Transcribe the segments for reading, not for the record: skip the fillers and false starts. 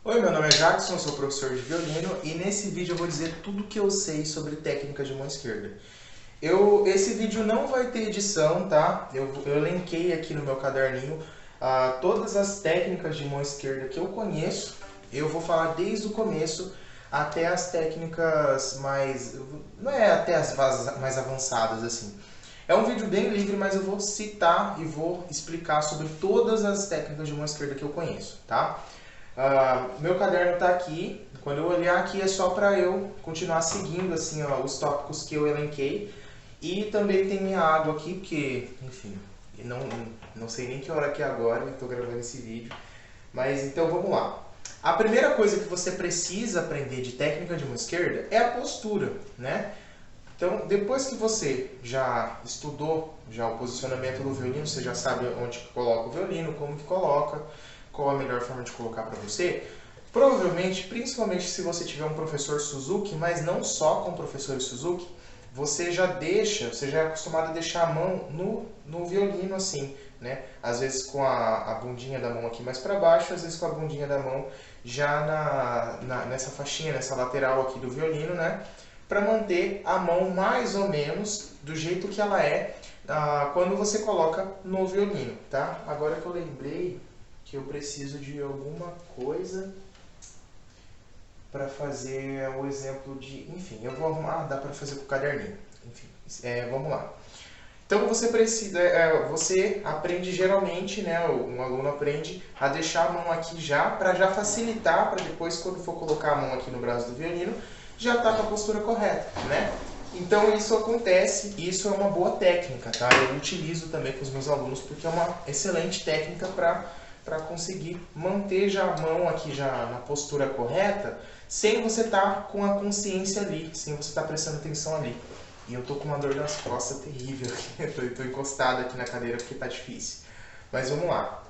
Oi, meu nome é Jackson, eu sou professor de violino e nesse vídeo eu vou dizer tudo o que eu sei sobre técnica de mão esquerda. Esse vídeo não vai ter edição, tá? Eu elenquei aqui no meu caderninho todas as técnicas de mão esquerda que eu conheço. Eu vou falar desde o começo até as técnicas mais... não é até as mais avançadas, assim. É um vídeo bem livre, mas eu vou citar e vou explicar sobre todas as técnicas de mão esquerda que eu conheço, tá? Meu caderno está aqui. Quando eu olhar aqui é só para eu continuar seguindo assim, ó, os tópicos que eu elenquei. E também tem minha água aqui, porque, enfim, não, não sei nem que hora que é agora, eu estou gravando esse vídeo. Mas então vamos lá. A primeira coisa que você precisa aprender de técnica de mão esquerda é a postura, né? Então, depois que você já estudou já o posicionamento do violino, você já sabe onde que coloca o violino, como que coloca, qual a melhor forma de colocar para você, provavelmente, principalmente se você tiver um professor Suzuki, mas não só com professores Suzuki, você já é acostumado a deixar a mão no violino assim, né? Às vezes com a bundinha da mão aqui mais para baixo, às vezes com a bundinha da mão já nessa faixinha, nessa lateral aqui do violino, né? Para manter a mão mais ou menos do jeito que ela é quando você coloca no violino, tá? Agora que eu lembrei que eu preciso de alguma coisa para fazer o exemplo de... Enfim, eu vou arrumar, dá para fazer com o caderninho. Enfim, vamos lá. Então você precisa, você aprende geralmente, né, um aluno aprende a deixar a mão aqui já, para já facilitar, para depois quando for colocar a mão aqui no braço do violino, já está com a postura correta, né? Então isso acontece, e isso é uma boa técnica, tá? Eu utilizo também com os meus alunos porque é uma excelente técnica para conseguir manter já a mão aqui já na postura correta, sem você estar com a consciência ali, sem você estar prestando atenção ali. E eu tô com uma dor nas costas terrível. Eu tô encostado aqui na cadeira porque tá difícil. Mas vamos lá.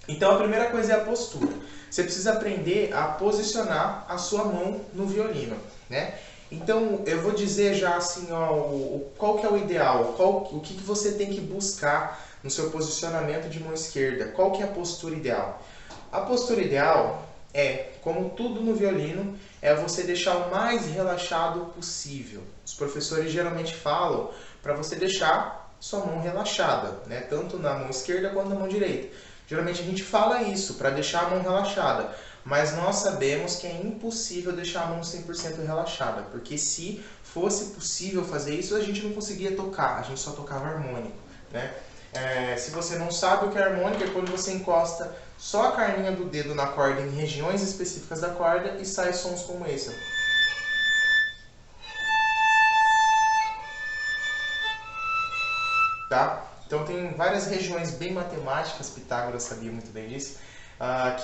Então a primeira coisa é a postura. Você precisa aprender a posicionar a sua mão no violino, né? Então eu vou dizer já assim, ó, qual que é o ideal, o que você tem que buscar no seu posicionamento de mão esquerda, qual que é a postura ideal. A postura ideal é, como tudo no violino, é você deixar o mais relaxado possível. Os professores geralmente falam para você deixar sua mão relaxada, né? Tanto na mão esquerda quanto na mão direita. Geralmente a gente fala isso, para deixar a mão relaxada, mas nós sabemos que é impossível deixar a mão 100% relaxada, porque se fosse possível fazer isso, a gente não conseguia tocar, a gente só tocava harmônico, né? Se você não sabe o que é harmônica, é quando você encosta só a carninha do dedo na corda em regiões específicas da corda e sai sons como esse. Tá? Então tem várias regiões bem matemáticas, Pitágoras sabia muito bem disso,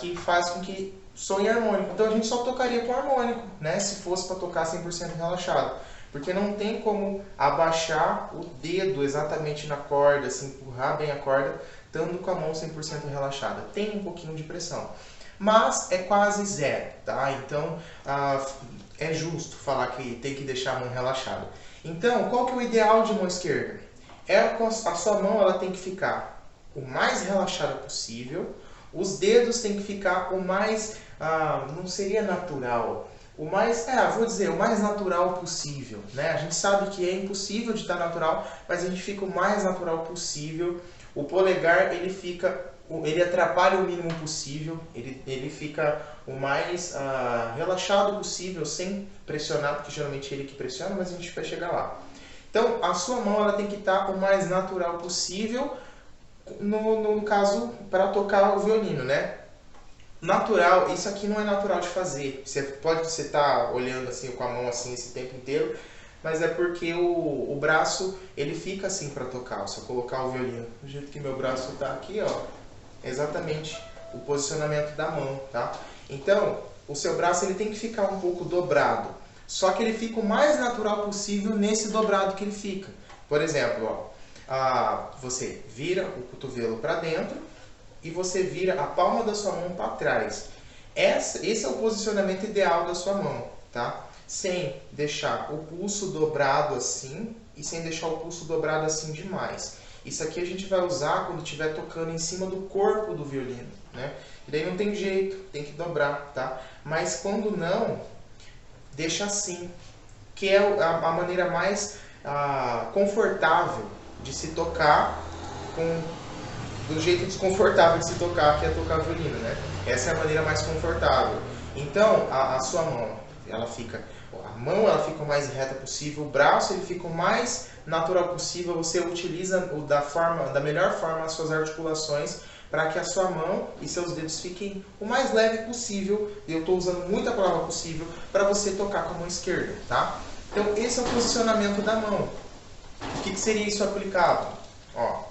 que faz com que soe harmônico. Então a gente só tocaria com harmônico, né? Se fosse para tocar 100% relaxado. Porque não tem como abaixar o dedo exatamente na corda, assim, empurrar bem a corda, estando com a mão 100% relaxada. Tem um pouquinho de pressão. Mas é quase zero, tá? Então é justo falar que tem que deixar a mão relaxada. Então, qual que é o ideal de mão esquerda? A sua mão ela tem que ficar o mais relaxada possível, os dedos têm que ficar o mais, não seria natural, o mais, vou dizer, o mais natural possível, né? A gente sabe que é impossível de estar natural, mas a gente fica o mais natural possível. O polegar, ele atrapalha o mínimo possível, ele fica o mais relaxado possível, sem pressionar, porque geralmente é ele que pressiona, mas a gente vai chegar lá. Então, a sua mão ela tem que estar o mais natural possível, no caso, para tocar o violino, né? Natural, isso aqui não é natural de fazer. Você tá olhando assim com a mão assim esse tempo inteiro, mas é porque o braço ele fica assim para tocar. Se eu colocar o violino do jeito que meu braço tá aqui, ó, é exatamente o posicionamento da mão, tá? Então, o seu braço ele tem que ficar um pouco dobrado. Só que ele fica o mais natural possível nesse dobrado que ele fica. Por exemplo, ó, você vira o cotovelo para dentro e você vira a palma da sua mão para trás. Esse é o posicionamento ideal da sua mão, tá? Sem deixar o pulso dobrado assim e sem deixar o pulso dobrado assim demais. Isso aqui a gente vai usar quando estiver tocando em cima do corpo do violino, né? que daí não tem jeito, tem que dobrar, tá? Mas quando não, deixa assim, que é a maneira mais confortável de se tocar, do jeito desconfortável de se tocar, que é tocar violino, né? Essa é a maneira mais confortável. Então, a sua mão, ela fica o mais reta possível, o braço ele fica o mais natural possível, você utiliza da melhor forma as suas articulações para que a sua mão e seus dedos fiquem o mais leve possível, e eu estou usando muita palavra possível, para você tocar com a mão esquerda, tá? Então esse é o posicionamento da mão. O que seria isso aplicado? Ó,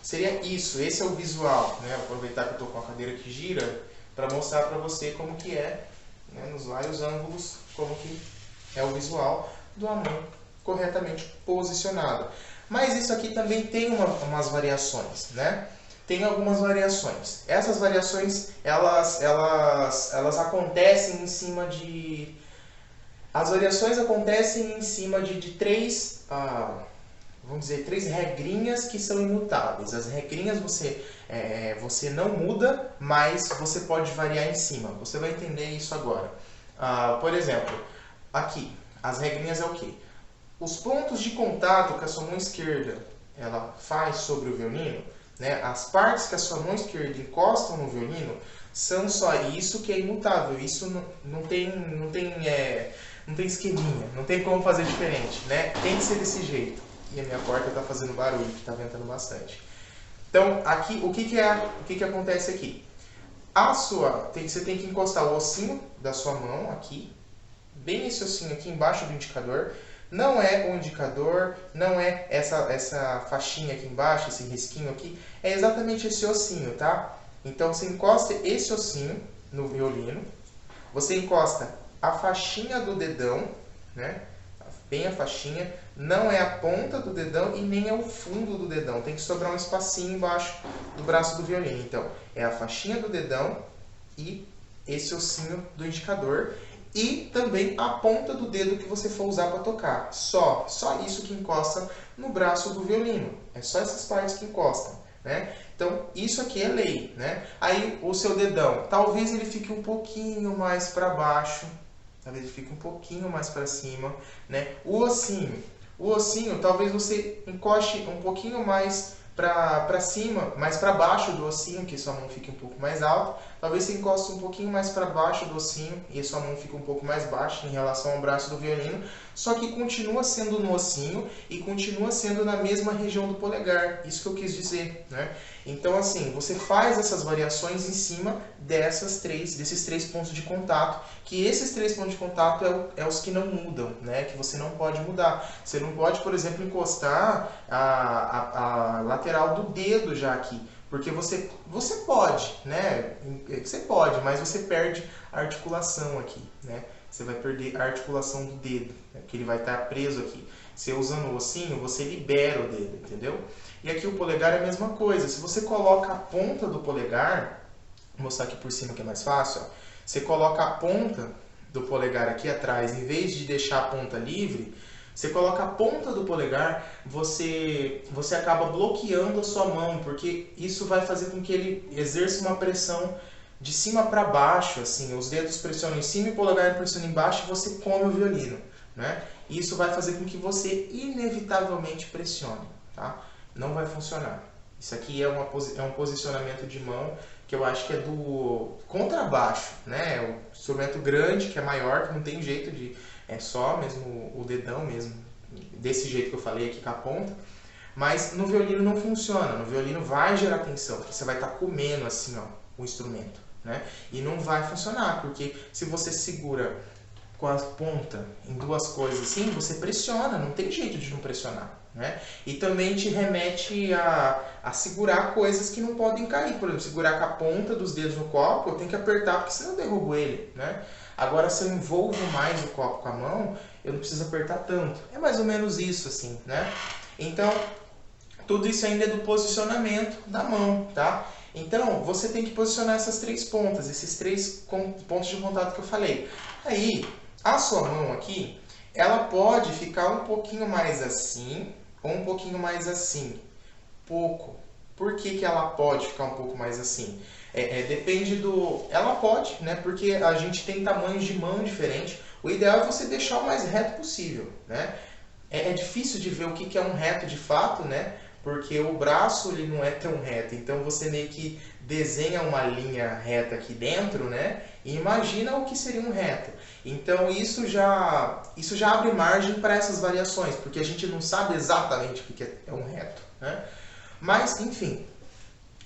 seria isso, esse é o visual, né? Vou aproveitar que eu estou com a cadeira que gira para mostrar para você como que é, né, nos vários ângulos, como que é o visual de uma mão corretamente posicionada. Mas isso aqui também tem umas variações, né? Tem algumas variações. Essas variações, elas acontecem em cima de... As variações acontecem em cima de três, vamos dizer, três regrinhas que são imutáveis. As regrinhas você não muda, mas você pode variar em cima. Você vai entender isso agora. Por exemplo, aqui, as regrinhas é o quê? Os pontos de contato que a sua mão esquerda ela faz sobre o violino, né, as partes que a sua mão esquerda encostam no violino, são só isso que é imutável. Isso não tem esqueminha, não tem como fazer diferente, né? Tem que ser desse jeito. E a minha porta está fazendo barulho, que está ventando bastante. Então, aqui, o que acontece aqui? Você tem que encostar o ossinho da sua mão aqui, bem esse ossinho aqui embaixo do indicador. Não é o indicador, não é essa faixinha aqui embaixo, esse risquinho aqui, é exatamente esse ossinho, tá? Então você encosta esse ossinho no violino, você encosta a faixinha do dedão, né? Bem a faixinha, não é a ponta do dedão e nem é o fundo do dedão, tem que sobrar um espacinho embaixo do braço do violino. Então, é a faixinha do dedão e esse ossinho do indicador. E também a ponta do dedo que você for usar para tocar. Só isso que encosta no braço do violino. É só essas partes que encostam, né? Então, isso aqui é lei, né? Aí, o seu dedão, talvez ele fique um pouquinho mais para baixo, talvez ele fique um pouquinho mais para cima, né? O ossinho, talvez você encoste um pouquinho mais para cima, mais para baixo do ossinho, que sua mão fique um pouco mais alta. Talvez você encoste um pouquinho mais para baixo do ossinho e sua mão fique um pouco mais baixa em relação ao braço do violino, só que continua sendo no ossinho e continua sendo na mesma região do polegar. Isso que eu quis dizer, né? Então, assim, você faz essas variações em cima desses três pontos de contato, que esses três pontos de contato é os que não mudam, né? Que você não pode mudar. Você não pode, por exemplo, encostar a lateral do dedo já aqui, porque você pode, né? Você pode, mas você perde a articulação aqui, né? Você vai perder a articulação do dedo, né? Que ele vai estar preso aqui. Você usando o ossinho, você libera o dedo, entendeu? E aqui o polegar é a mesma coisa. Se você coloca a ponta do polegar, vou mostrar aqui por cima que é mais fácil, ó. Você coloca a ponta do polegar aqui atrás, em vez de deixar a ponta livre, você coloca a ponta do polegar, você acaba bloqueando a sua mão, porque isso vai fazer com que ele exerça uma pressão de cima para baixo, assim, os dedos pressionam em cima e o polegar pressiona embaixo e você come o violino, né? Isso vai fazer com que você inevitavelmente pressione, tá? Não vai funcionar. Isso aqui é um posicionamento de mão que eu acho que é do contrabaixo, né? É um instrumento grande, que é maior, que não tem jeito de... É só mesmo o dedão mesmo, desse jeito que eu falei aqui com a ponta. Mas no violino não funciona. No violino vai gerar tensão, porque você vai estar comendo assim, ó, o instrumento, né? E não vai funcionar, porque se você segura com a ponta em duas coisas assim, você pressiona, não tem jeito de não pressionar, né? E também te remete a segurar coisas que não podem cair. Por exemplo, segurar com a ponta dos dedos no copo, eu tenho que apertar, porque senão eu derrubo ele, né? Agora, se eu envolvo mais o copo com a mão, eu não preciso apertar tanto. É mais ou menos isso, assim, né? Então, tudo isso ainda é do posicionamento da mão, tá? Então, você tem que posicionar essas três pontas, esses três pontos de contato que eu falei. Aí, a sua mão aqui, ela pode ficar um pouquinho mais assim, ou um pouquinho mais assim. Pouco. Por que ela pode ficar um pouco mais assim? Depende do... Ela pode, né? Porque a gente tem tamanhos de mão diferentes. O ideal é você deixar o mais reto possível, né? É difícil de ver o que é um reto de fato, né? Porque o braço ele não é tão reto. Então você meio que desenha uma linha reta aqui dentro, né? E imagina o que seria um reto. Então isso já abre margem para essas variações, porque a gente não sabe exatamente o que é um reto, né? Mas, enfim,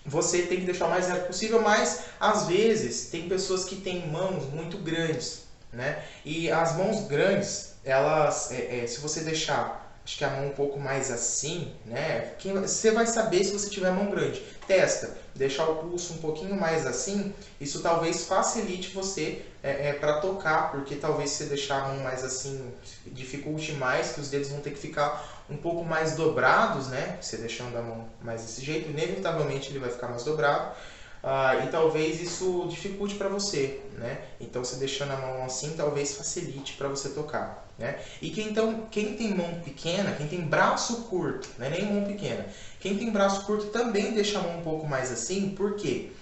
você tem que deixar o mais reto possível, mas às vezes tem pessoas que têm mãos muito grandes, né? E as mãos grandes, elas, se você deixar, acho que a mão um pouco mais assim, né? Você vai saber se você tiver a mão grande. Testa, deixar o pulso um pouquinho mais assim, isso talvez facilite você para tocar, porque talvez se você deixar a mão mais assim, dificulte mais, que os dedos vão ter que ficar um pouco mais dobrados, né? Você deixando a mão mais desse jeito, inevitavelmente ele vai ficar mais dobrado. E talvez isso dificulte para você, né? Então, você deixando a mão assim, talvez facilite para você tocar, né? E quem tem mão pequena, quem tem braço curto, não é nem mão pequena, quem tem braço curto também deixa a mão um pouco mais assim, por quê?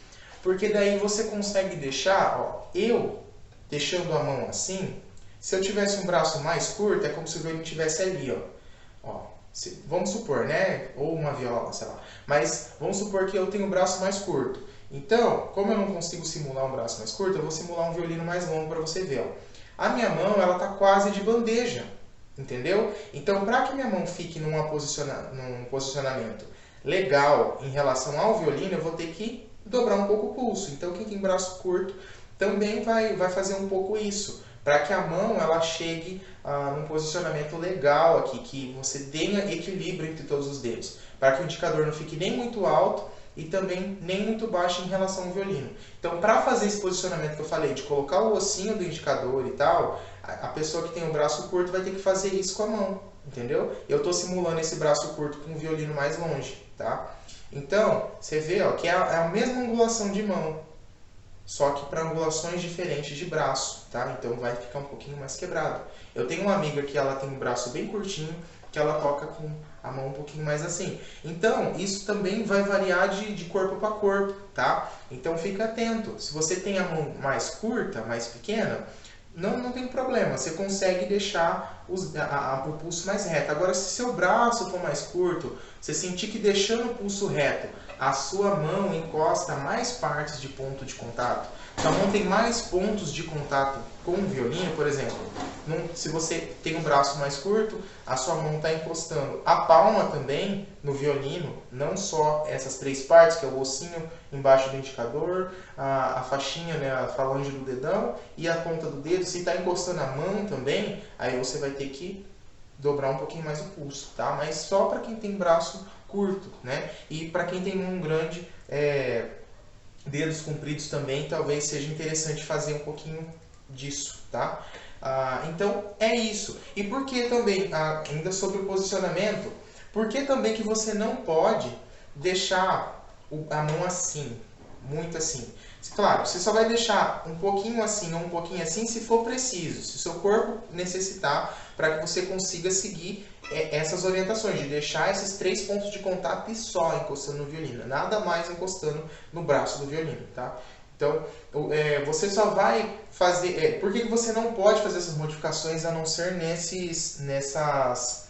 Porque daí você consegue deixar, ó, eu deixando a mão assim, se eu tivesse um braço mais curto, é como se o violino estivesse ali, ó, vamos supor, né? Ou uma viola, sei lá. Mas vamos supor que eu tenho o braço mais curto. Então, como eu não consigo simular um braço mais curto, eu vou simular um violino mais longo para você ver. Ó. A minha mão, ela tá quase de bandeja, entendeu? Então, para que minha mão fique num posicionamento legal em relação ao violino, eu vou ter que dobrar um pouco o pulso. Então, quem tem braço curto também vai fazer um pouco isso, para que a mão ela chegue num posicionamento legal aqui, que você tenha equilíbrio entre todos os dedos, para que o indicador não fique nem muito alto e também nem muito baixo em relação ao violino. Então, para fazer esse posicionamento que eu falei, de colocar o ossinho do indicador e tal, a pessoa que tem o braço curto vai ter que fazer isso com a mão, entendeu? Eu estou simulando esse braço curto com o violino mais longe, tá? Então, você vê ó, que é a mesma angulação de mão, só que para angulações diferentes de braço, tá? Então vai ficar um pouquinho mais quebrado. Eu tenho uma amiga que ela tem um braço bem curtinho, que ela toca com a mão um pouquinho mais assim. Então, isso também vai variar de corpo para corpo, tá? Então fica atento. Se você tem a mão mais curta, mais pequena, não tem problema. Você consegue deixar o pulso mais reto. Agora, se seu braço for mais curto, você sentir que deixando o pulso reto, a sua mão encosta mais partes de ponto de contato, sua mão tem mais pontos de contato com o violino, por exemplo, se você tem um braço mais curto, a sua mão está encostando a palma também no violino, não só essas três partes, que é o ossinho embaixo do indicador, a faixinha, né, a falange do dedão e a ponta do dedo. Se está encostando a mão também, aí você vai ter que dobrar um pouquinho mais o pulso, tá? Mas só para quem tem braço curto, né? E para quem tem mão grande, dedos compridos também, talvez seja interessante fazer um pouquinho disso, tá? Então, é isso. E por que também, ainda sobre o posicionamento, por que também que você não pode deixar a mão assim, muito assim? Claro, você só vai deixar um pouquinho assim ou um pouquinho assim se for preciso, se o seu corpo necessitar, para que você consiga seguir essas orientações, de deixar esses 3 pontos de contato e só encostando no violino, nada mais encostando no braço do violino, tá? Então, você só vai fazer... por que você não pode fazer essas modificações a não ser nessas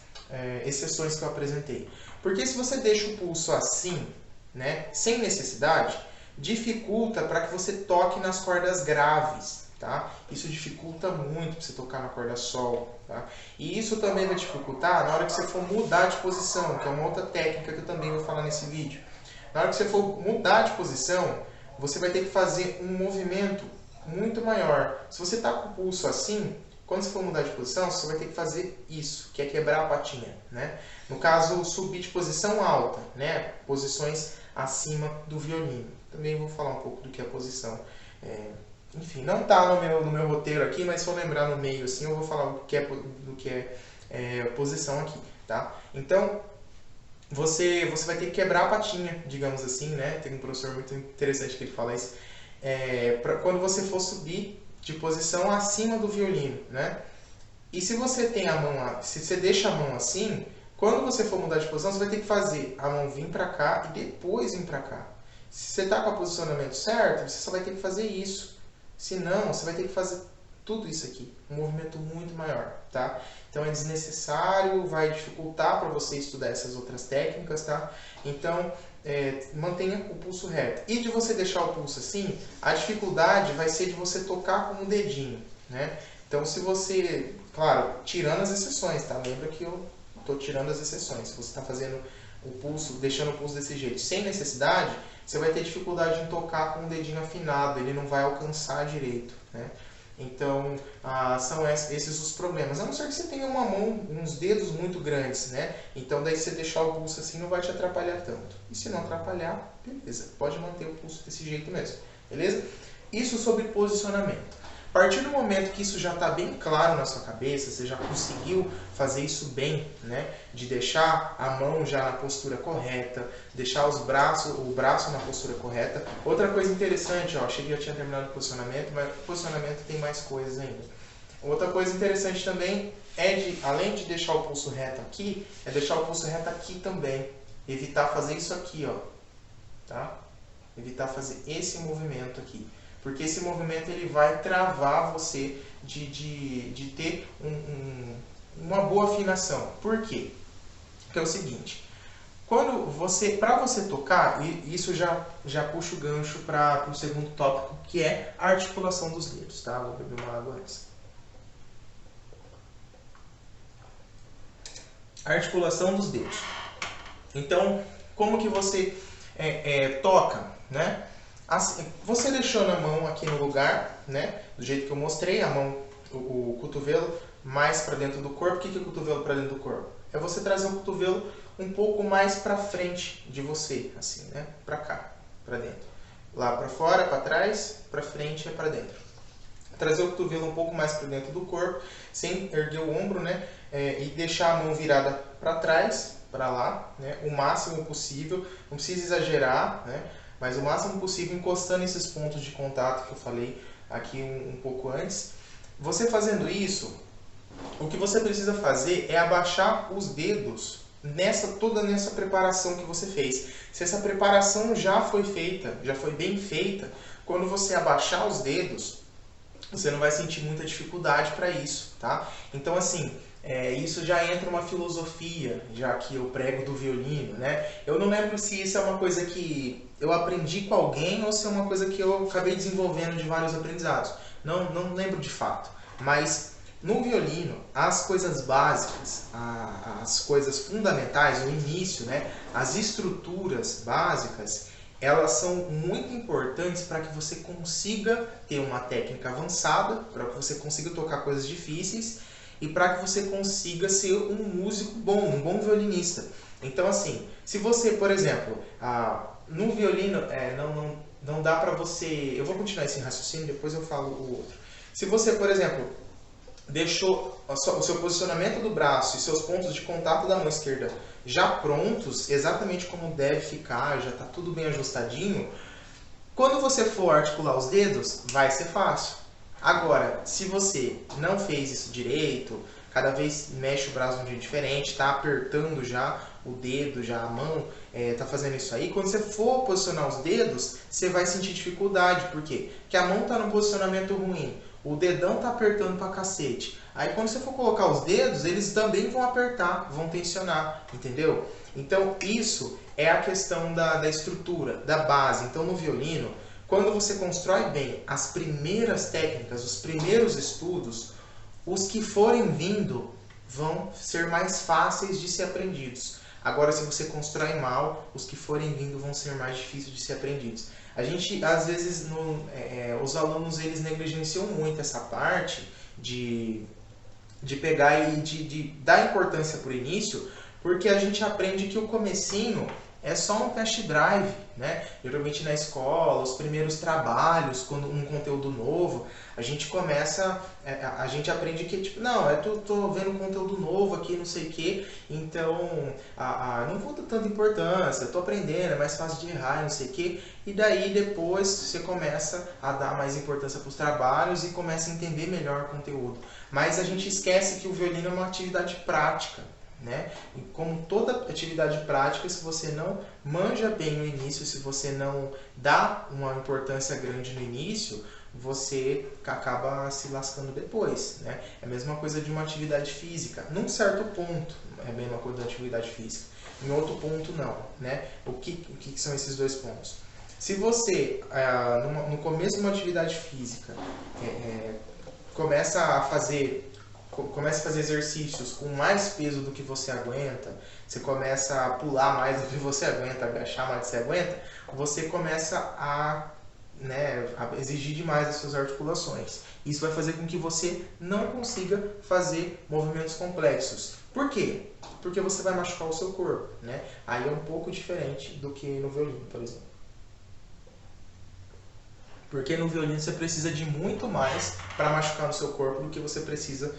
exceções que eu apresentei? Porque se você deixa o pulso assim, né, sem necessidade, dificulta para que você toque nas cordas graves, tá? Isso dificulta muito para você tocar na corda sol, tá? E isso também vai dificultar na hora que você for mudar de posição, que é uma outra técnica que eu também vou falar nesse vídeo. Na hora que você for mudar de posição, você vai ter que fazer um movimento muito maior. Se você está com o pulso assim, quando você for mudar de posição, você vai ter que fazer isso, que é quebrar a patinha, né? No caso, subir de posição alta, né? Posições acima do violino. Também vou falar um pouco do que é a posição. Enfim, não está no meu roteiro aqui, mas se eu lembrar no meio assim, eu vou falar do que é posição aqui, tá? Então, você vai ter que quebrar a patinha, digamos assim, né? Tem um professor muito interessante que ele fala isso. Quando você for subir de posição acima do violino, né? E se você tem a mão, se você deixa a mão assim, quando você for mudar de posição, você vai ter que fazer a mão vir para cá e depois vir para cá. Se você está com o posicionamento certo, você só vai ter que fazer isso. Se não, você vai ter que fazer tudo isso aqui, um movimento muito maior, tá? Então é desnecessário, vai dificultar para você estudar essas outras técnicas, tá? Então mantenha o pulso reto. E de você deixar o pulso assim, a dificuldade vai ser de você tocar com o dedinho, né? Então se você, claro, tirando as exceções, tá? Lembra que eu estou tirando as exceções. Se você está fazendo o pulso, deixando o pulso desse jeito, sem necessidade, você vai ter dificuldade em tocar com o dedinho afinado, ele não vai alcançar direito, né? Então, são esses os problemas. A não ser que você tenha uma mão, uns dedos muito grandes, né? Então, daí você deixar o pulso assim não vai te atrapalhar tanto. E se não atrapalhar, beleza, pode manter o pulso desse jeito mesmo, beleza? Isso sobre posicionamento. A partir do momento que isso já está bem claro na sua cabeça, você já conseguiu fazer isso bem, né? De deixar a mão já na postura correta, deixar o braço na postura correta. Outra coisa interessante, ó, achei que já tinha terminado o posicionamento, mas o posicionamento tem mais coisas ainda. Outra coisa interessante também é, além de deixar o pulso reto aqui, é deixar o pulso reto aqui também. Evitar fazer isso aqui, ó, tá? Evitar fazer esse movimento aqui. Porque esse movimento ele vai travar você de ter uma boa afinação. Por quê? Porque é o seguinte, para você tocar, e isso já puxa o gancho para o segundo tópico, que é a articulação dos dedos, tá? Vou beber uma água antes. Articulação dos dedos. Então, como que você toca, né? Assim, você deixando a mão aqui no lugar, né? Do jeito que eu mostrei, a mão, o cotovelo mais para dentro do corpo. O que é o cotovelo para dentro do corpo? É você trazer o cotovelo um pouco mais para frente de você, assim, né? Para cá, para dentro. Lá para fora, para trás, para frente e para dentro. Trazer o cotovelo um pouco mais para dentro do corpo, sem erguer o ombro, né? E deixar a mão virada para trás, para lá, né? O máximo possível. Não precisa exagerar, né? Mas o máximo possível encostando esses pontos de contato que eu falei aqui um pouco antes. Você fazendo isso, o que você precisa fazer é abaixar os dedos toda nessa preparação que você fez. Se essa preparação já foi feita, já foi bem feita, quando você abaixar os dedos, você não vai sentir muita dificuldade para isso, tá? Então, assim, isso já entra uma filosofia, já que eu prego do violino, né? Eu não lembro se isso é uma coisa que eu aprendi com alguém ou se é uma coisa que eu acabei desenvolvendo de vários aprendizados. Não lembro de fato. Mas no violino, as coisas básicas, as coisas fundamentais, o início, né? As estruturas básicas, elas são muito importantes para que você consiga ter uma técnica avançada, para que você consiga tocar coisas difíceis e para que você consiga ser um músico bom, um bom violinista. Então, assim, se você, por exemplo, no violino, não dá para você... Eu vou continuar esse raciocínio, depois eu falo o outro. Se você, por exemplo, deixou o seu posicionamento do braço e seus pontos de contato da mão esquerda já prontos, exatamente como deve ficar, já está tudo bem ajustadinho, quando você for articular os dedos, vai ser fácil. Agora, se você não fez isso direito, cada vez mexe o braço de um jeito diferente, está apertando já o dedo, já a mão, está fazendo isso aí, quando você for posicionar os dedos, você vai sentir dificuldade. Por quê? Porque a mão está num posicionamento ruim, o dedão está apertando pra cacete. Aí quando você for colocar os dedos, eles também vão apertar, vão tensionar, entendeu? Então isso é a questão da estrutura, da base. Então no violino, quando você constrói bem as primeiras técnicas, os primeiros estudos, os que forem vindo vão ser mais fáceis de ser aprendidos. Agora, se você constrói mal, os que forem vindo vão ser mais difíceis de ser aprendidos. A gente, às vezes, os alunos eles negligenciam muito essa parte de pegar e de dar importância para o início, porque a gente aprende que o comecinho é só um test drive, né? Geralmente na escola, os primeiros trabalhos, quando um conteúdo novo, a gente começa, a gente aprende que, tipo, não, tô vendo um conteúdo novo aqui, não sei o quê, então, não vou dar tanta importância, tô aprendendo, é mais fácil de errar, não sei o quê, e daí depois você começa a dar mais importância para os trabalhos e começa a entender melhor o conteúdo. Mas a gente esquece que o violino é uma atividade prática. né? E como toda atividade prática, se você não manja bem no início, se você não dá uma importância grande no início, você acaba se lascando depois, né? É a mesma coisa de uma atividade física. Num certo ponto, é a mesma coisa da atividade física. Em outro ponto, não, né? O que são esses dois pontos? Se você, no começo de uma atividade física, começa a fazer exercícios com mais peso do que você aguenta, você começa a pular mais do que você aguenta, agachar mais do que você aguenta, você começa a exigir demais as suas articulações. Isso vai fazer com que você não consiga fazer movimentos complexos. Por quê? Porque você vai machucar o seu corpo, né? Aí é um pouco diferente do que no violino, por exemplo. Porque no violino você precisa de muito mais para machucar no seu corpo do que você precisa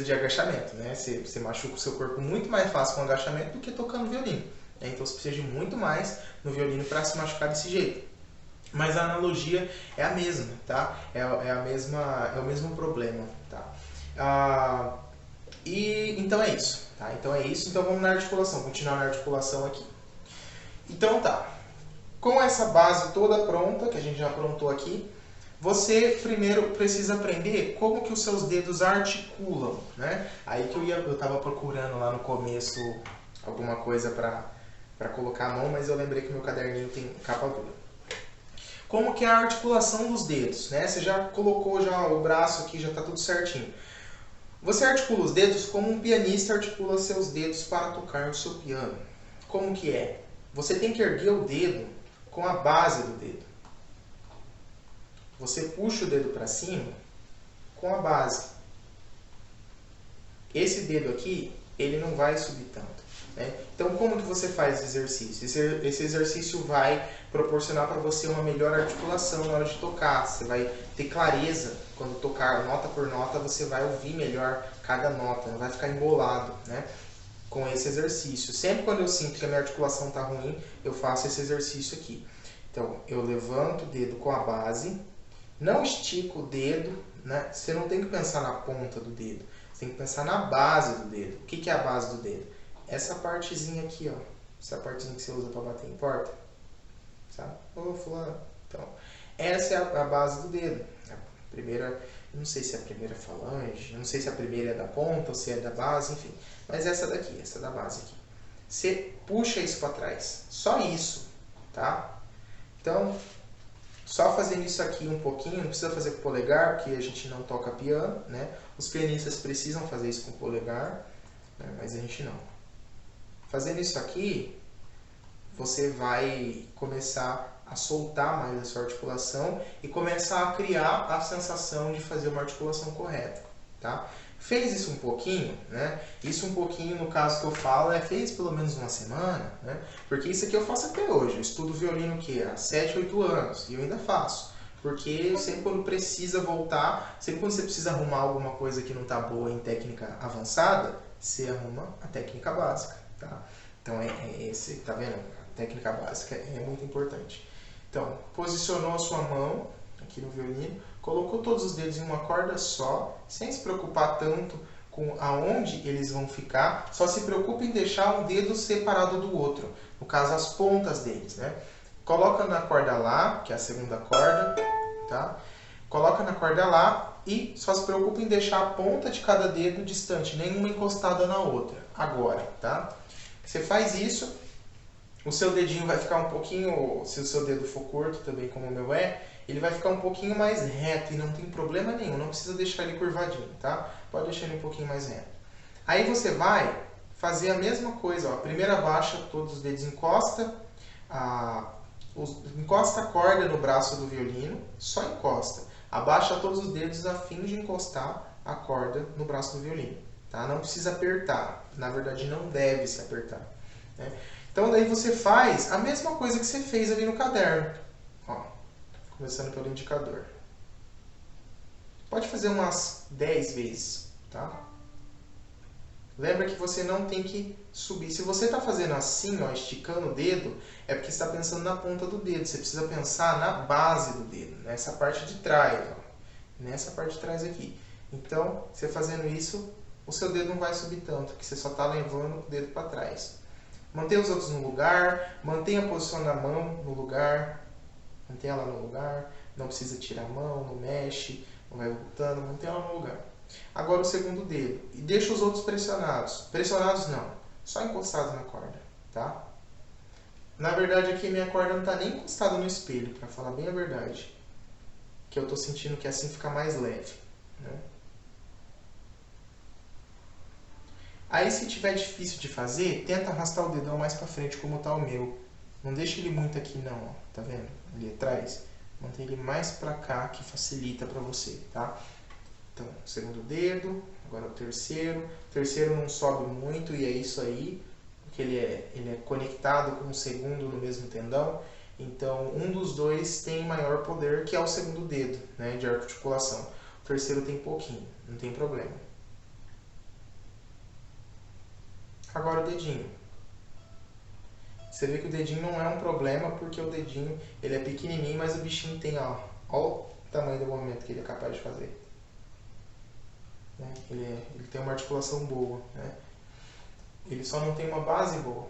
de agachamento, né? Você machuca o seu corpo muito mais fácil com agachamento do que tocando violino, né? Então você precisa de muito mais no violino para se machucar desse jeito. Mas a analogia é a mesma, tá? É o mesmo problema, tá? Então é isso, tá? Então vamos na articulação, continuar na articulação aqui. Então tá. Com essa base toda pronta, que a gente já aprontou aqui, você primeiro precisa aprender como que os seus dedos articulam, né? Aí que eu estava procurando lá no começo alguma coisa para colocar a mão, mas eu lembrei que meu caderninho tem capa dura. Como que é a articulação dos dedos, né? Você já colocou o braço aqui, já está tudo certinho. Você articula os dedos como um pianista articula seus dedos para tocar o seu piano. Como que é? Você tem que erguer o dedo com a base do dedo. Você puxa o dedo para cima com a base. Esse dedo aqui, ele não vai subir tanto, né? Então, como que você faz esse exercício? Esse exercício vai proporcionar para você uma melhor articulação na hora de tocar. Você vai ter clareza quando tocar nota por nota, você vai ouvir melhor cada nota, não vai ficar embolado, né? Com esse exercício. Sempre quando eu sinto que a minha articulação está ruim, eu faço esse exercício aqui. Então, eu levanto o dedo com a base, não estico o dedo, né? Você não tem que pensar na ponta do dedo, você tem que pensar na base do dedo. O que é a base do dedo? Essa partezinha aqui, ó. Essa partezinha que você usa para bater em porta. Sabe? Ô, fulano. Então, essa é a base do dedo. A primeira, eu não sei se é a primeira falange, eu não sei se a primeira é da ponta ou se é da base, enfim. Mas essa daqui, essa da base aqui. Você puxa isso para trás. Só isso, tá? Então, só fazendo isso aqui um pouquinho, não precisa fazer com o polegar, porque a gente não toca piano, né? Os pianistas precisam fazer isso com o polegar, né? Mas a gente não. Fazendo isso aqui, você vai começar a soltar mais a sua articulação e começar a criar a sensação de fazer uma articulação correta, tá? Fez isso um pouquinho, né? Isso um pouquinho, no caso que eu falo, fez pelo menos uma semana, né? Porque isso aqui eu faço até hoje. Eu estudo violino há 7, 8 anos e eu ainda faço. Porque sempre quando precisa voltar, sempre quando você precisa arrumar alguma coisa que não está boa em técnica avançada, você arruma a técnica básica, tá? Então esse, tá vendo? A técnica básica é muito importante. Então, posicionou a sua mão aqui no violino, colocou todos os dedos em uma corda só, sem se preocupar tanto com aonde eles vão ficar, só se preocupe em deixar um dedo separado do outro, no caso as pontas deles, né? Coloca na corda Lá, que é a segunda corda, tá? Coloca na corda Lá e só se preocupe em deixar a ponta de cada dedo distante, nenhuma encostada na outra, agora, tá? Você faz isso, o seu dedinho vai ficar um pouquinho, se o seu dedo for curto também como o meu ele vai ficar um pouquinho mais reto e não tem problema nenhum, não precisa deixar ele curvadinho, tá? Pode deixar ele um pouquinho mais reto. Aí você vai fazer a mesma coisa, ó. Primeiro abaixa todos os dedos, encosta a corda no braço do violino, só encosta. Abaixa todos os dedos a fim de encostar a corda no braço do violino, tá? Não precisa apertar, na verdade não deve se apertar, né? Então daí você faz a mesma coisa que você fez ali no caderno, ó. Começando pelo indicador. Pode fazer umas 10 vezes, tá? Lembra que você não tem que subir. Se você está fazendo assim, ó, esticando o dedo, é porque você está pensando na ponta do dedo. Você precisa pensar na base do dedo, nessa parte de trás, ó. Nessa parte de trás aqui. Então, você fazendo isso, o seu dedo não vai subir tanto, porque você só está levando o dedo para trás. Mantenha os outros no lugar, mantenha a posição da mão no lugar, mantenha ela no lugar, não precisa tirar a mão, não mexe, não vai voltando, mantenha ela no lugar. Agora o segundo dedo, e deixa os outros pressionados. Pressionados não, só encostados na corda, tá? Na verdade aqui minha corda não está nem encostada no espelho, para falar bem a verdade. Que eu estou sentindo que assim fica mais leve, né? Aí se tiver difícil de fazer, tenta arrastar o dedão mais para frente como está o meu. Não deixa ele muito aqui não, ó, tá vendo? Ali atrás. Mantém ele mais para cá que facilita para você, tá? Então, segundo dedo, agora o terceiro. O terceiro não sobe muito e é isso aí, porque ele é conectado com o segundo no mesmo tendão. Então, um dos dois tem maior poder, que é o segundo dedo, né, de articulação. O terceiro tem pouquinho, não tem problema. Agora o dedinho. Você vê que o dedinho não é um problema, porque o dedinho ele é pequenininho, mas o bichinho tem, ó o tamanho do movimento que ele é capaz de fazer. Né? Ele tem uma articulação boa, né? Ele só não tem uma base boa,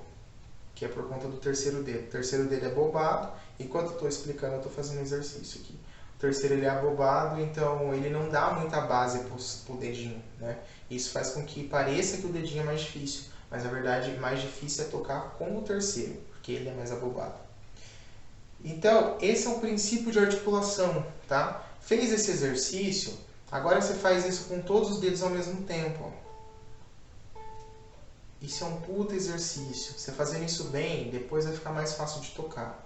que é por conta do terceiro dedo. O terceiro dedo é bobado, enquanto eu estou explicando, eu estou fazendo um exercício aqui. O terceiro ele é abobado, então ele não dá muita base para o dedinho, né? Isso faz com que pareça que o dedinho é mais difícil, mas na verdade mais difícil é tocar com o terceiro, porque ele é mais abobado. Então, esse é o princípio de articulação, tá? Fez esse exercício, agora você faz isso com todos os dedos ao mesmo tempo, ó. Isso é um puta exercício. Você fazendo isso bem, depois vai ficar mais fácil de tocar.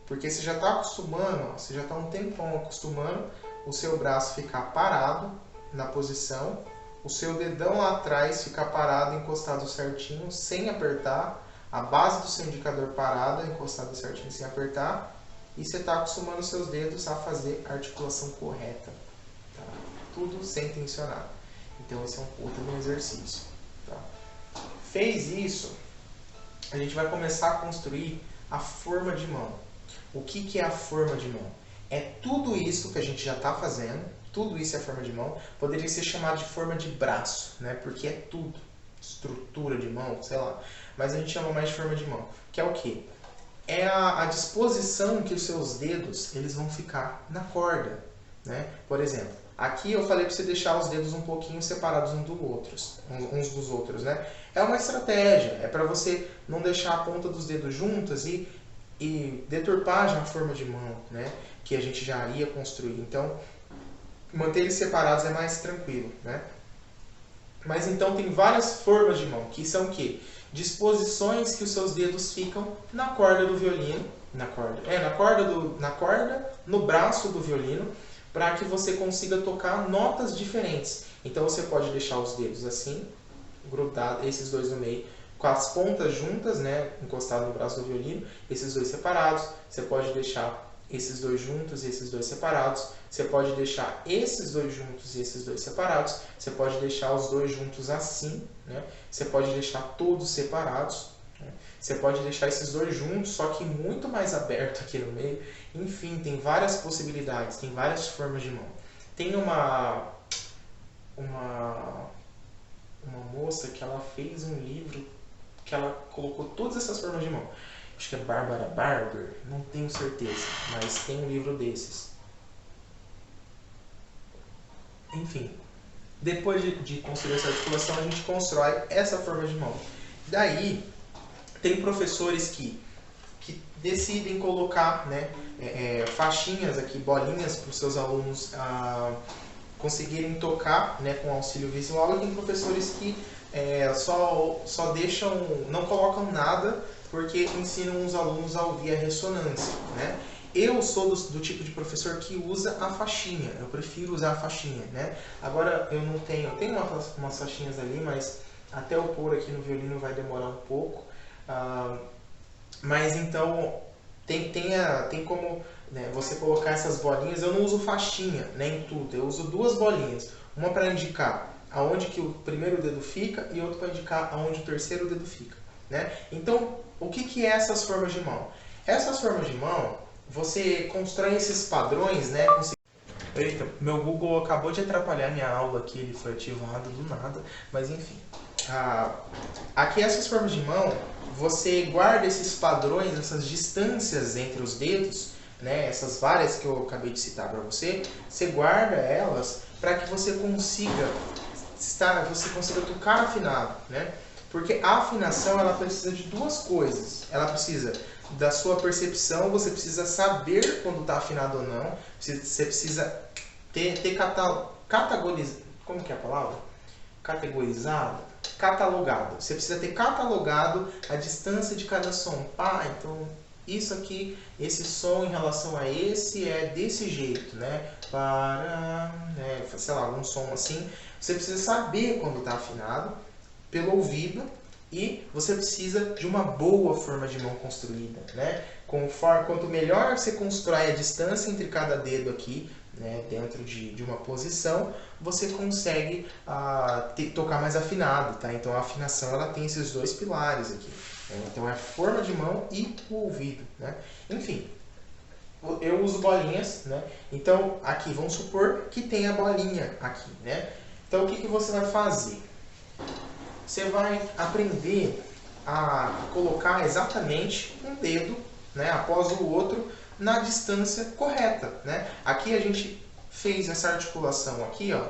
Porque você já está acostumando, ó, você já está um tempão acostumando o seu braço ficar parado na posição, o seu dedão lá atrás ficar parado, encostado certinho, sem apertar, a base do seu indicador parada, encostada certinho, sem apertar, e você está acostumando os seus dedos a fazer a articulação correta. Tá? Tudo sem tensionar. Então esse é um puta de um exercício. Tá? Fez isso, a gente vai começar a construir a forma de mão. O que é a forma de mão? É tudo isso que a gente já está fazendo, tudo isso é a forma de mão, poderia ser chamado de forma de braço, né? Porque é tudo, estrutura de mão, sei lá, mas a gente chama mais de forma de mão, que é o quê? É a disposição que os seus dedos eles vão ficar na corda, né? Por exemplo, aqui eu falei para você deixar os dedos um pouquinho separados uns dos outros, né? É uma estratégia, é para você não deixar a ponta dos dedos juntas e deturpar já a forma de mão, né? Que a gente já ia construir. Então, manter eles separados é mais tranquilo, né? Mas então tem várias formas de mão, que são o quê? Disposições que os seus dedos ficam na corda do violino, na corda, no braço do violino, para que você consiga tocar notas diferentes. Então você pode deixar os dedos assim, grudados, esses dois no meio, com as pontas juntas, né, encostado no braço do violino, esses dois separados. Você pode deixar esses dois juntos e esses dois separados. Você pode deixar esses dois juntos e esses dois separados. Você pode deixar os dois juntos assim, né? Você pode deixar todos separados, né? Você pode deixar esses dois juntos, só que muito mais aberto aqui no meio. Enfim, tem várias possibilidades, tem várias formas de mão. Tem uma moça que ela fez um livro que ela colocou todas essas formas de mão. Acho que é Bárbara Barber, não tenho certeza, mas tem um livro desses. Enfim, depois de construir essa articulação, a gente constrói essa forma de mão. Daí, tem professores que decidem colocar, né, faixinhas aqui, bolinhas para os seus alunos conseguirem tocar, né, com auxílio visual, e tem professores que só deixam, não colocam nada, porque ensinam os alunos a ouvir a ressonância, né? Eu sou do tipo de professor que usa a faixinha, eu prefiro usar a faixinha, né? Agora eu não tenho, eu tenho umas faixinhas ali, mas até eu pôr aqui no violino vai demorar um pouco. Mas então tem como, né, você colocar essas bolinhas. Eu não uso faixinha, né, em tudo, eu uso duas bolinhas, uma para indicar aonde que o primeiro dedo fica e outra para indicar aonde o terceiro dedo fica, né? Então, o que é essas formas de mão? Essas formas de mão, você constrói esses padrões, né? Eita, meu Google acabou de atrapalhar minha aula aqui, ele foi ativado do nada, mas enfim. Aqui essas formas de mão, você guarda esses padrões, essas distâncias entre os dedos, né, essas várias que eu acabei de citar para você, você guarda elas para que você consiga tocar afinado, né? Porque a afinação ela precisa de duas coisas. Ela precisa da sua percepção, você precisa saber quando está afinado ou não. Você precisa ter categorizado. Como que é a palavra? Categorizado? Catalogado. Você precisa ter catalogado a distância de cada som. Então isso aqui, esse som em relação a esse é desse jeito, né? Sei lá, algum som assim. Você precisa saber quando está afinado pelo ouvido e você precisa de uma boa forma de mão construída, né? Quanto melhor você constrói a distância entre cada dedo aqui, né, dentro de uma posição, você consegue tocar mais afinado, tá? Então a afinação ela tem esses dois pilares aqui. Então é a forma de mão e o ouvido, né? Enfim, eu uso bolinhas, né? Então aqui vamos supor que tem a bolinha aqui, né? Então o que você vai fazer? Você vai aprender a colocar exatamente um dedo, né, após o outro na distância correta, né? Aqui a gente fez essa articulação aqui, ó,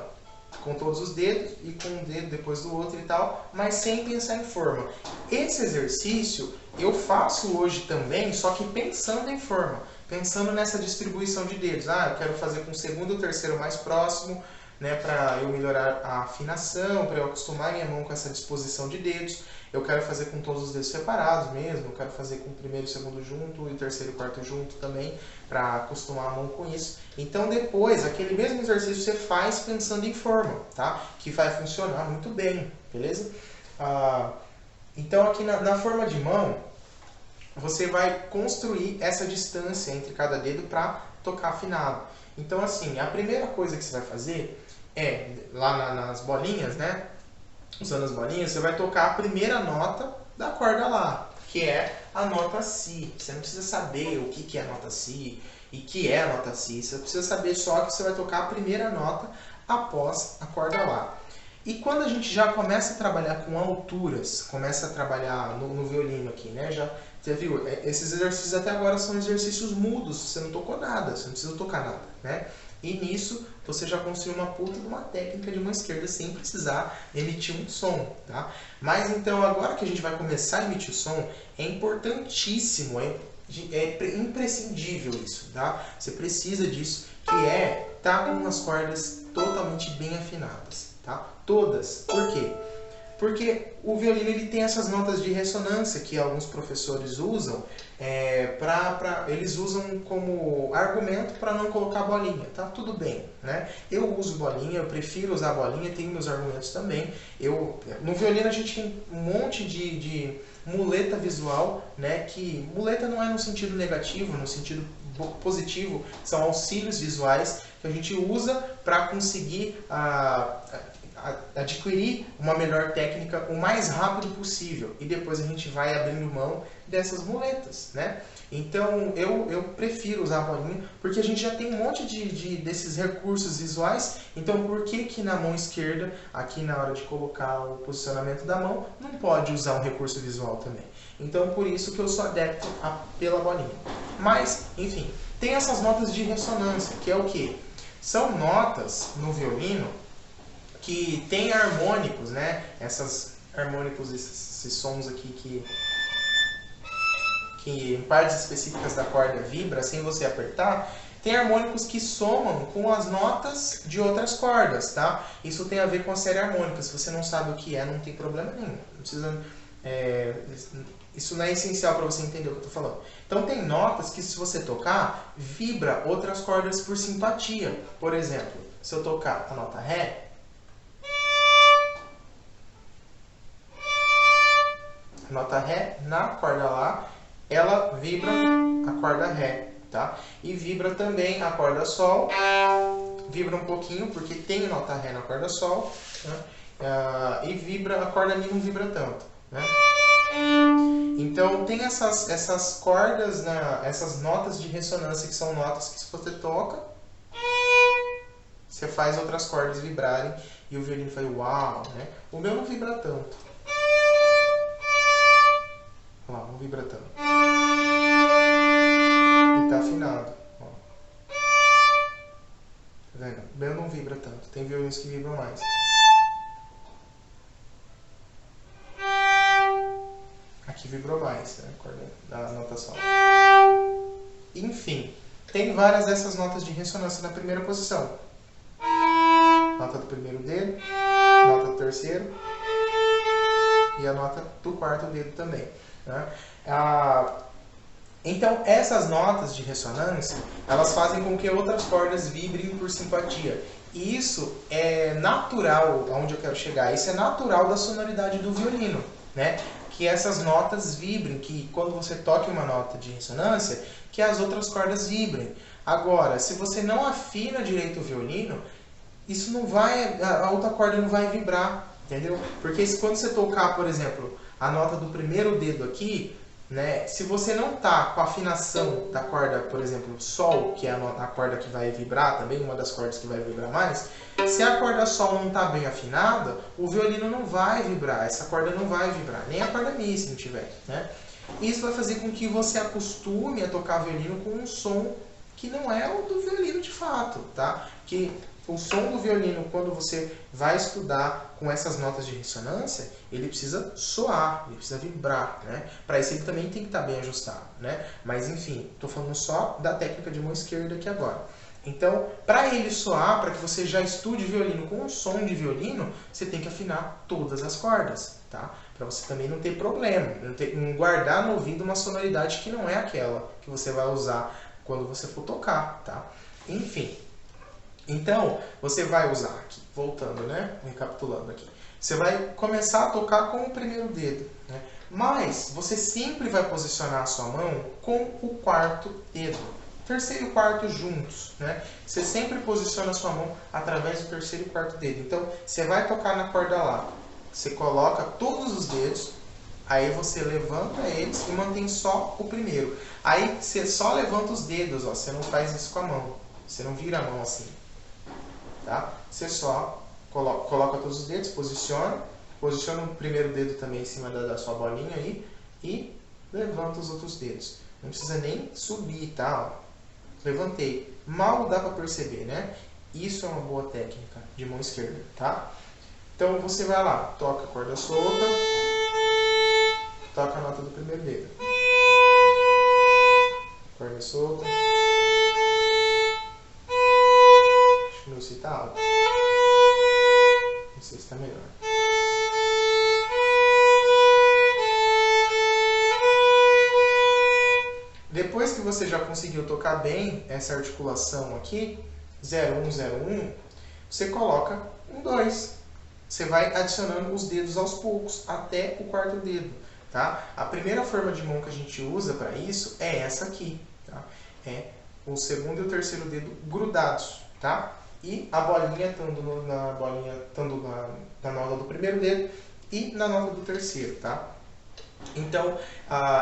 com todos os dedos e com um dedo depois do outro e tal, mas sem pensar em forma. Esse exercício eu faço hoje também, só que pensando em forma, pensando nessa distribuição de dedos. Eu quero fazer com o segundo e o terceiro mais próximo, né, para eu melhorar a afinação, para eu acostumar minha mão com essa disposição de dedos. Eu quero fazer com todos os dedos separados mesmo, eu quero fazer com o primeiro e o segundo junto, e o terceiro e o quarto junto também, para acostumar a mão com isso. Então depois, aquele mesmo exercício você faz pensando em forma, tá? Que vai funcionar muito bem, beleza? Então aqui na forma de mão, você vai construir essa distância entre cada dedo para tocar afinado. Então assim, a primeira coisa que você vai fazer é, lá nas bolinhas, né? Usando as bolinhas, você vai tocar a primeira nota da corda Lá, que é a nota Si. Você não precisa saber o que é a nota Si e que é a nota Si. Você precisa saber só que você vai tocar a primeira nota após a corda Lá. E quando a gente já começa a trabalhar com alturas, começa a trabalhar no violino aqui, né? Você viu, esses exercícios até agora são exercícios mudos, você não tocou nada, você não precisa tocar nada, né? E nisso você já construiu uma puta de uma técnica de mão esquerda sem precisar emitir um som, tá? Mas então agora que a gente vai começar a emitir o som, é importantíssimo, é imprescindível isso, tá? Você precisa disso, que é estar com as cordas totalmente bem afinadas, tá? Todas. Por quê? Porque o violino ele tem essas notas de ressonância que alguns professores usam, eles usam como argumento para não colocar bolinha, tá? Tudo bem, né? Eu uso bolinha, eu prefiro usar bolinha, tenho meus argumentos também. No violino a gente tem um monte de muleta visual, né? Que muleta não é no sentido negativo, no sentido positivo, são auxílios visuais que a gente usa para conseguir adquirir uma melhor técnica o mais rápido possível e depois a gente vai abrindo mão dessas muletas, né? Então eu prefiro usar a bolinha porque a gente já tem um monte desses recursos visuais. Então por que na mão esquerda, aqui na hora de colocar o posicionamento da mão, não pode usar um recurso visual também? Então por isso que eu sou adepto pela bolinha. Mas, enfim, tem essas notas de ressonância, que é o quê? São notas no violino que tem harmônicos, né? Esses harmônicos, esses sons aqui que em partes específicas da corda vibra sem você apertar, tem harmônicos que somam com as notas de outras cordas, tá? Isso tem a ver com a série harmônica. Se você não sabe o que é, não tem problema nenhum. Não precisa, isso não é essencial para você entender o que eu estou falando. Então tem notas que se você tocar, vibra outras cordas por simpatia. Por exemplo, se eu tocar a nota Ré, a nota Ré na corda Lá, ela vibra a corda Ré, tá? E vibra também a corda Sol, vibra um pouquinho porque tem nota Ré na corda Sol, né? E vibra, a corda Mi não vibra tanto, né? Então tem essas cordas, né? Essas notas de ressonância que são notas que se você toca, você faz outras cordas vibrarem e o violino faz uau, né? O meu não vibra tanto. Olha lá, não vibra tanto. E tá afinado. Ó. Tá vendo? O meu não vibra tanto. Tem violinos que vibram mais. Aqui vibrou mais, né? A corda da nota sol. Enfim, tem várias dessas notas de ressonância na primeira posição. Nota do primeiro dedo, nota do terceiro e a nota do quarto dedo também. Né? Então, essas notas de ressonância, elas fazem com que outras cordas vibrem por simpatia. E isso é natural, aonde eu quero chegar, isso é natural da sonoridade do violino, né? Que essas notas vibrem, que quando você toca uma nota de ressonância, que as outras cordas vibrem. Agora, se você não afina direito o violino, isso não vai, a outra corda não vai vibrar, entendeu? Porque quando você tocar, por exemplo, a nota do primeiro dedo aqui, né, se você não tá com a afinação da corda, por exemplo, sol, que é a corda que vai vibrar também, uma das cordas que vai vibrar mais, se a corda sol não tá bem afinada, o violino não vai vibrar, essa corda não vai vibrar, nem a corda mi se não tiver, né? Isso vai fazer com que você acostume a tocar violino com um som que não é o do violino de fato, tá? Que o som do violino, quando você vai estudar com essas notas de ressonância, ele precisa soar, ele precisa vibrar, né? Para isso ele também tem que estar bem ajustado, né? Mas enfim, estou falando só da técnica de mão esquerda aqui agora. Então, para ele soar, para que você já estude violino com um som de violino, você tem que afinar todas as cordas, tá? Para você também não ter problema, não guardar no ouvido uma sonoridade que não é aquela que você vai usar quando você for tocar, tá? Enfim. Então, você vai usar aqui, voltando, né? Recapitulando aqui. Você vai começar a tocar com o primeiro dedo, né? Mas você sempre vai posicionar a sua mão com o quarto dedo. Terceiro e quarto juntos, né? Você sempre posiciona a sua mão através do terceiro e quarto dedo. Então, você vai tocar na corda Lá. Você coloca todos os dedos, aí você levanta eles e mantém só o primeiro. Aí você só levanta os dedos, ó. Você não faz isso com a mão. Você não vira a mão assim. Tá? Você só coloca todos os dedos, posiciona o primeiro dedo também em cima da sua bolinha aí e levanta os outros dedos. Não precisa nem subir, tá? Ó, levantei. Mal dá para perceber, né? Isso é uma boa técnica de mão esquerda, tá? Então você vai lá, toca a corda solta, toca a nota do primeiro dedo. Corda solta. Não sei se tá alto. Não sei se tá melhor. Depois que você já conseguiu tocar bem essa articulação aqui, 0, 1, 0, 1, você coloca um 2. Você vai adicionando os dedos aos poucos, até o quarto dedo, tá? A primeira forma de mão que a gente usa para isso é essa aqui, tá? É o segundo e o terceiro dedo grudados, tá? E a bolinha estando na nota do primeiro dedo e na nota do terceiro, tá? Então,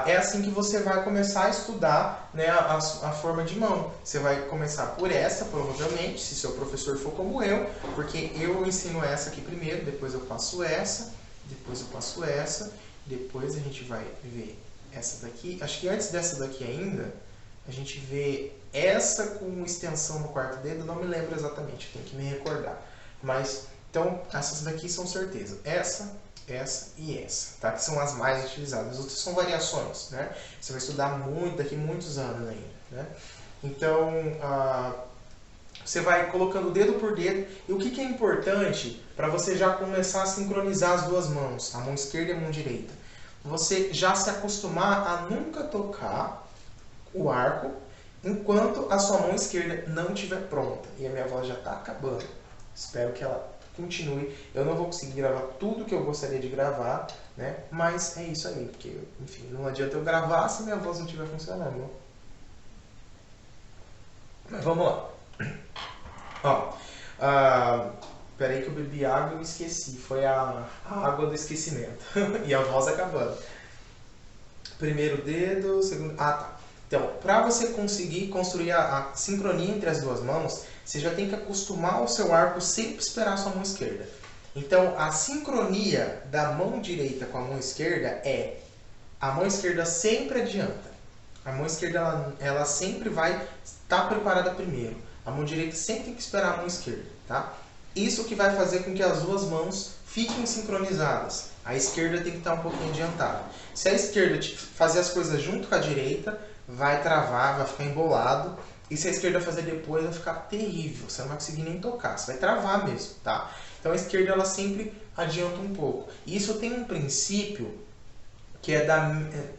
é assim que você vai começar a estudar, né, a forma de mão. Você vai começar por essa, provavelmente, se seu professor for como eu, porque eu ensino essa aqui primeiro, depois eu passo essa, depois eu passo essa, depois a gente vai ver essa daqui. Acho que antes dessa daqui ainda, a gente vê essa com extensão no quarto dedo, não me lembro exatamente, tenho que me recordar. Mas, então, essas daqui são certeza. Essa e essa, tá? Que são as mais utilizadas. As outras são variações, né? Você vai estudar muito, daqui a muitos anos ainda, né? Então, você vai colocando dedo por dedo. E o que é importante para você já começar a sincronizar as duas mãos, a mão esquerda e a mão direita? Você já se acostumar a nunca tocar o arco enquanto a sua mão esquerda não estiver pronta. E a minha voz já está acabando. Espero que ela continue. Eu não vou conseguir gravar tudo que eu gostaria de gravar, né? Mas é isso aí, porque, enfim, não adianta eu gravar se minha voz não estiver funcionando. Mas vamos lá. Ó, peraí que eu bebi água e me esqueci. Foi a água do esquecimento. E a voz acabando. Primeiro dedo, segundo... Ah, tá. Então, para você conseguir construir a sincronia entre as duas mãos, Você já tem que acostumar o seu arco sempre esperar a sua mão esquerda. Então, a sincronia da mão direita com a mão esquerda é: a mão esquerda sempre adianta. A mão esquerda ela sempre vai estar preparada primeiro. A mão direita sempre tem que esperar a mão esquerda, tá? Isso que vai fazer com que as duas mãos fiquem sincronizadas. A esquerda tem que estar um pouquinho adiantada. Se a esquerda fazer as coisas junto com a direita, vai travar, vai ficar embolado. E se a esquerda fazer depois, vai ficar terrível. Você não vai conseguir nem tocar, você vai travar mesmo, tá? Então a esquerda ela sempre adianta um pouco. E isso tem um princípio que é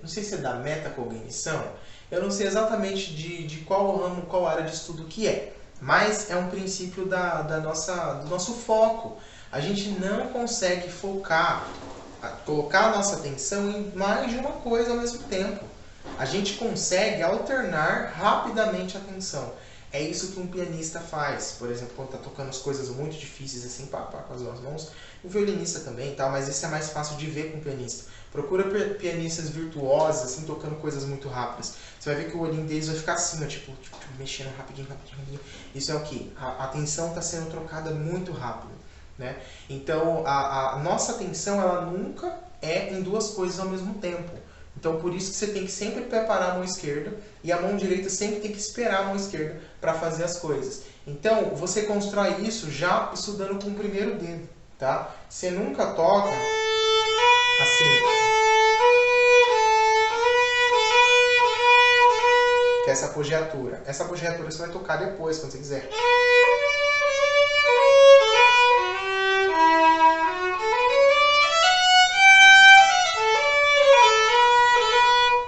não sei se é da metacognição, eu não sei exatamente de qual ramo, qual área de estudo que é, mas é um princípio do nosso foco. A gente não consegue focar, colocar a nossa atenção em mais de uma coisa ao mesmo tempo. A gente consegue alternar rapidamente a atenção. É isso que um pianista faz, por exemplo, quando está tocando as coisas muito difíceis, assim, pá, com as duas mãos. O violinista também e tal, mas isso é mais fácil de ver com o pianista. Procura pianistas virtuosos, assim, tocando coisas muito rápidas. Você vai ver que o olhinho deles vai ficar assim, ó, tipo mexendo rapidinho. Isso é o quê? A atenção está sendo trocada muito rápido, né? Então, a nossa atenção, ela nunca é em duas coisas ao mesmo tempo. Então, por isso que você tem que sempre preparar a mão esquerda e a mão direita sempre tem que esperar a mão esquerda para fazer as coisas. Então, você constrói isso já estudando com o primeiro dedo, tá? Você nunca toca assim, que é essa apogiatura. Essa apogiatura você vai tocar depois, quando você quiser.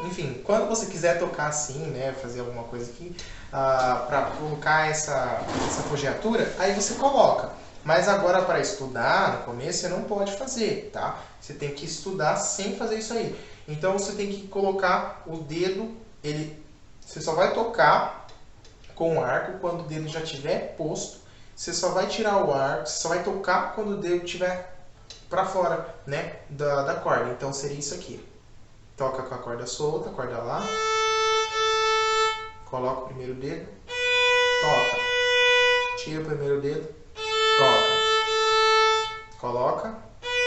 Enfim, quando você quiser tocar assim, né, fazer alguma coisa aqui, para colocar essa apogiatura, aí você coloca. Mas agora para estudar, no começo, você não pode fazer, tá? Você tem que estudar sem fazer isso aí. Então você tem que colocar o dedo, você só vai tocar com o arco quando o dedo já estiver posto. Você só vai tirar o arco, você só vai tocar quando o dedo estiver para fora, né, da corda. Então seria isso aqui. Toca com a corda solta, a corda lá. Coloca o primeiro dedo. Toca. Tira o primeiro dedo. Toca. Coloca.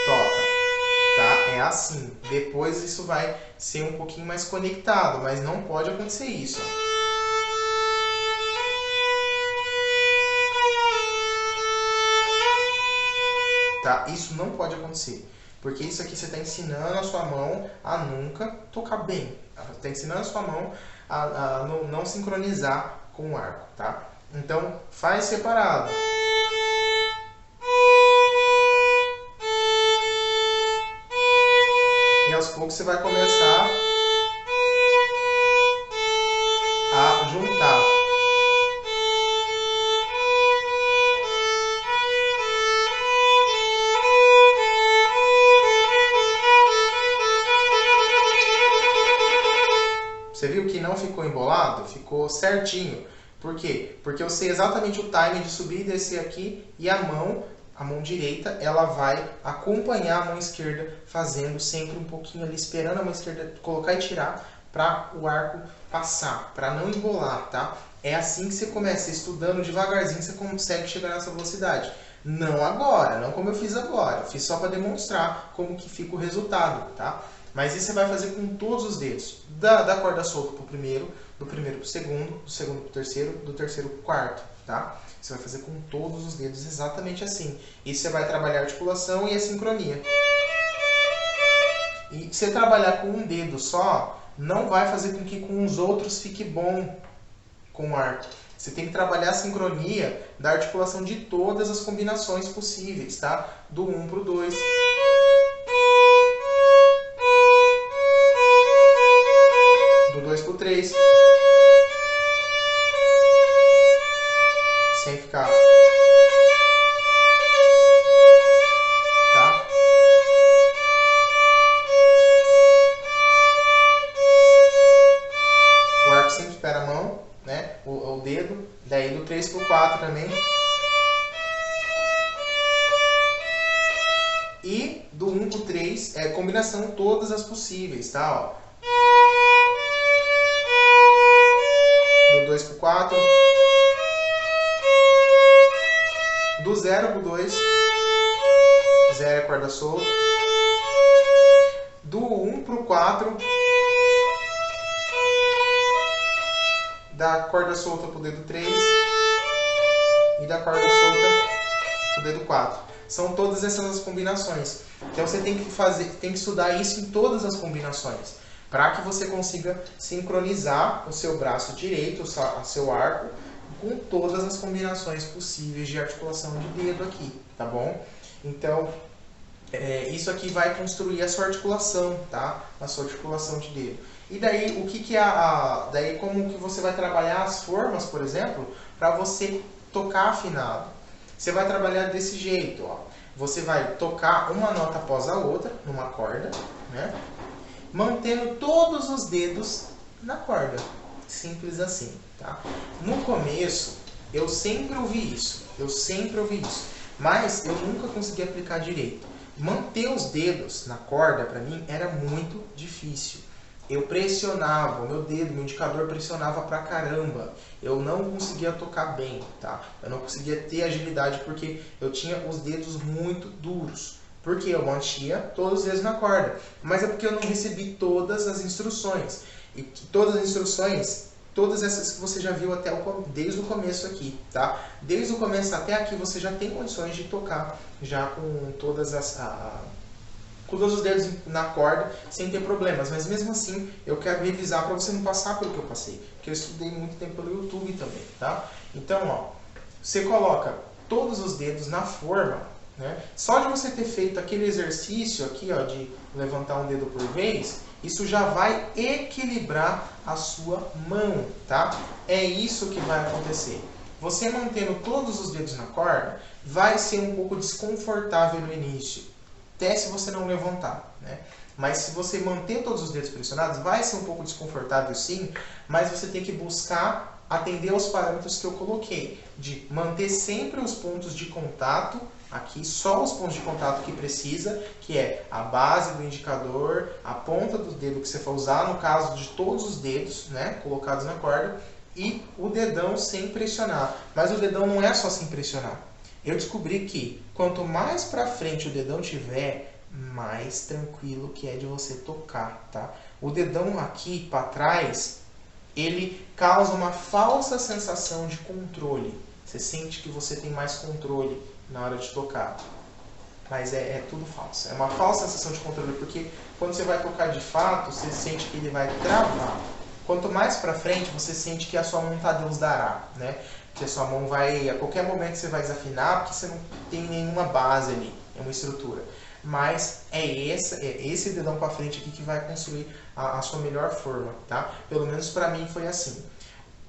Toca. Tá? É assim. Depois isso vai ser um pouquinho mais conectado, mas não pode acontecer isso. Tá? Isso não pode acontecer. Porque isso aqui você está ensinando a sua mão a nunca tocar bem. Você está ensinando a sua mão a não sincronizar com o arco, tá? Então, faz separado. E aos poucos você vai começar a juntar. Você viu que não ficou embolado? Ficou certinho. Por quê? Porque eu sei exatamente o time de subir e descer aqui e a mão direita, ela vai acompanhar a mão esquerda fazendo sempre um pouquinho ali, esperando a mão esquerda colocar e tirar para o arco passar, para não embolar, tá? É assim que você começa, estudando devagarzinho, você consegue chegar nessa velocidade. Não agora, não como eu fiz agora. Eu fiz só para demonstrar como que fica o resultado, tá? Mas isso você vai fazer com todos os dedos. Da corda solta para o primeiro, do primeiro para o segundo, do segundo para o terceiro, do terceiro para o quarto, tá? Você vai fazer com todos os dedos exatamente assim. Isso você vai trabalhar a articulação e a sincronia. E você trabalhar com um dedo só, não vai fazer com que com os outros fique bom com o arco. Você tem que trabalhar a sincronia da articulação de todas as combinações possíveis, tá? Do 1 para o 2. Do 2 para o 3. Sem ficar. Tá? O arco sempre espera a mão, né? O dedo. Daí do 3 para o 4 também. E do 1 para o 3 é combinação todas as possíveis, tá? Ó. Do 2 para o 4. Do 0 pro 2, 0 é corda solta. Do 1 pro 4, da corda solta pro dedo 3 e da corda solta pro dedo 4. São todas essas as combinações. Então você tem que estudar isso em todas as combinações, para que você consiga sincronizar o seu braço direito, o seu arco, com todas as combinações possíveis de articulação de dedo aqui, tá bom? Então, isso aqui vai construir a sua articulação, tá? A sua articulação de dedo. E daí, daí como que você vai trabalhar as formas, por exemplo, para você tocar afinado? Você vai trabalhar desse jeito, ó. Você vai tocar uma nota após a outra, numa corda, né? Mantendo todos os dedos na corda. Simples assim, tá? No começo, eu sempre ouvi isso. Mas eu nunca consegui aplicar direito. Manter os dedos na corda, para mim, era muito difícil. Eu pressionava, o meu dedo, meu indicador pressionava pra caramba. Eu não conseguia tocar bem, tá? Eu não conseguia ter agilidade porque eu tinha os dedos muito duros. Porque eu mantinha todos os dedos na corda. Mas é porque eu não recebi todas as instruções. E todas as instruções, todas essas que você já viu desde o começo aqui, tá? Desde o começo até aqui você já tem condições de tocar já com todos os dedos na corda, sem ter problemas. Mas mesmo assim, eu quero revisar para você não passar pelo que eu passei. Porque eu estudei muito tempo pelo YouTube também, tá? Então, ó, você coloca todos os dedos na forma, né? Só de você ter feito aquele exercício aqui, ó, de levantar um dedo por vez, isso já vai equilibrar a sua mão, tá? É isso que vai acontecer. Você mantendo todos os dedos na corda, vai ser um pouco desconfortável no início. Até se você não levantar, né? Mas se você manter todos os dedos pressionados, vai ser um pouco desconfortável sim, mas você tem que buscar atender aos parâmetros que eu coloquei, de manter sempre os pontos de contato, aqui só os pontos de contato que precisa, que é a base do indicador, a ponta do dedo que você for usar, no caso de todos os dedos, né, colocados na corda, e o dedão sem pressionar. Mas o dedão não é só sem pressionar. Eu descobri que quanto mais para frente o dedão tiver, mais tranquilo que é de você tocar, tá? O dedão aqui para trás, ele causa uma falsa sensação de controle. Você sente que você tem mais controle na hora de tocar. Mas é tudo falso. É uma falsa sensação de controle, porque quando você vai tocar de fato, você sente que ele vai travar. Quanto mais para frente, você sente que a sua mão tá Deus dará, né? Que a sua mão vai, a qualquer momento você vai desafinar, porque você não tem nenhuma base ali, é uma estrutura. Mas é esse dedão para frente aqui que vai construir a sua melhor forma, tá? Pelo menos para mim foi assim.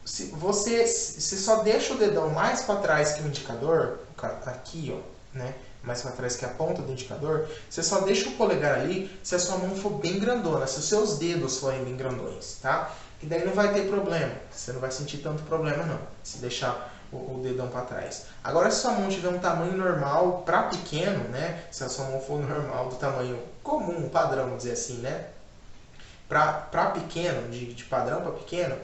Se você só deixa o dedão mais para trás que o indicador, aqui, ó, né? Mais para trás que a ponta do indicador, você só deixa o polegar ali se a sua mão for bem grandona, se os seus dedos forem bem grandões, tá? E daí não vai ter problema, você não vai sentir tanto problema não, se deixar o dedão para trás. Agora, se sua mão tiver um tamanho normal para pequeno, né? Se a sua mão for normal, do tamanho comum, padrão, vamos dizer assim, né? Para pequeno, de padrão para pequeno,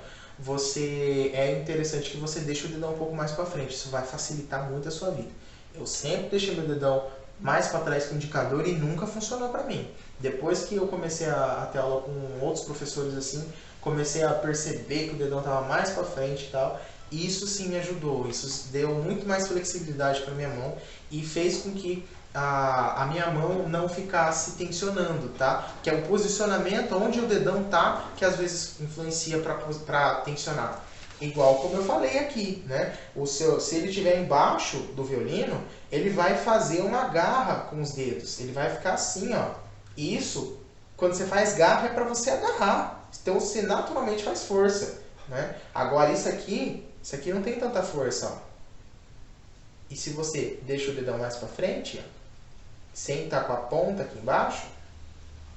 é interessante que você deixe o dedão um pouco mais para frente, isso vai facilitar muito a sua vida. Eu sempre deixei meu dedão mais para trás que o indicador e nunca funcionou para mim. Depois que eu comecei a ter aula com outros professores assim, comecei a perceber que o dedão estava mais para frente e tal, isso sim me ajudou, isso deu muito mais flexibilidade para minha mão e fez com que a minha mão não ficasse tensionando, tá? Que é o posicionamento onde o dedão tá, que às vezes influencia para tensionar. Igual como eu falei aqui, né? Se ele estiver embaixo do violino, ele vai fazer uma garra com os dedos. Ele vai ficar assim, ó. Isso, quando você faz garra, é para você agarrar. Então você naturalmente faz força, né? Agora isso aqui não tem tanta força, ó. E se você deixa o dedão mais para frente, ó, sem estar com a ponta aqui embaixo,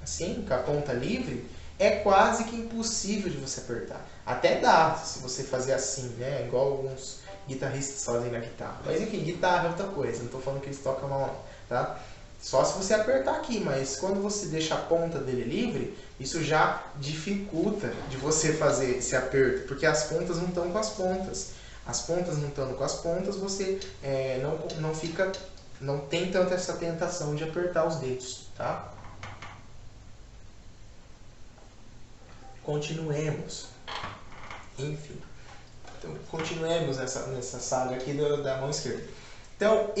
assim, com a ponta livre, é quase que impossível de você apertar. Até dá, se você fazer assim, né? Igual alguns guitarristas fazem na guitarra. Mas enfim, guitarra é outra coisa, não estou falando que eles tocam mal não, tá? Só se você apertar aqui, mas quando você deixa a ponta dele livre, isso já dificulta de você fazer esse aperto, porque as pontas não estão com as pontas. as pontas não estando com as pontas, você não tem tanta essa tentação de apertar os dedos, tá? Continuemos. Enfim. Então, continuemos nessa saga aqui da mão esquerda. Então,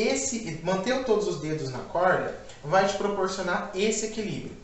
manter todos os dedos na corda vai te proporcionar esse equilíbrio.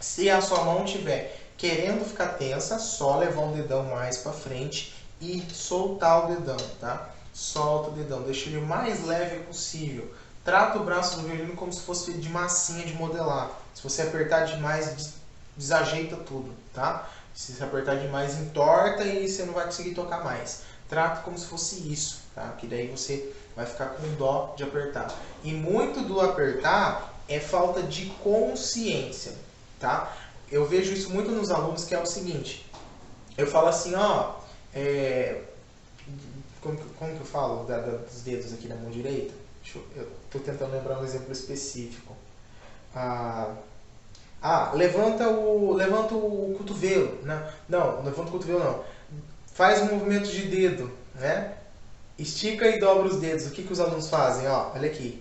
Se a sua mão estiver querendo ficar tensa, só levar o dedão mais para frente e soltar o dedão, tá? Solta o dedão, deixa ele o mais leve possível. Trata o braço do violino como se fosse de massinha de modelar. Se você apertar demais, desajeita tudo, tá? Se você apertar demais, entorta e você não vai conseguir tocar mais. Trata como se fosse isso, tá? Que daí você vai ficar com dó de apertar. E muito do apertar é falta de consciência, tá? Eu vejo isso muito nos alunos, que é o seguinte. Eu falo assim, ó... como que eu falo dos dedos aqui na mão direita? Eu tô tentando lembrar um exemplo específico. Levanta o cotovelo. Não, levanta o cotovelo não. Faz um movimento de dedo, né? Estica e dobra os dedos. O que os alunos fazem? Ó, olha aqui.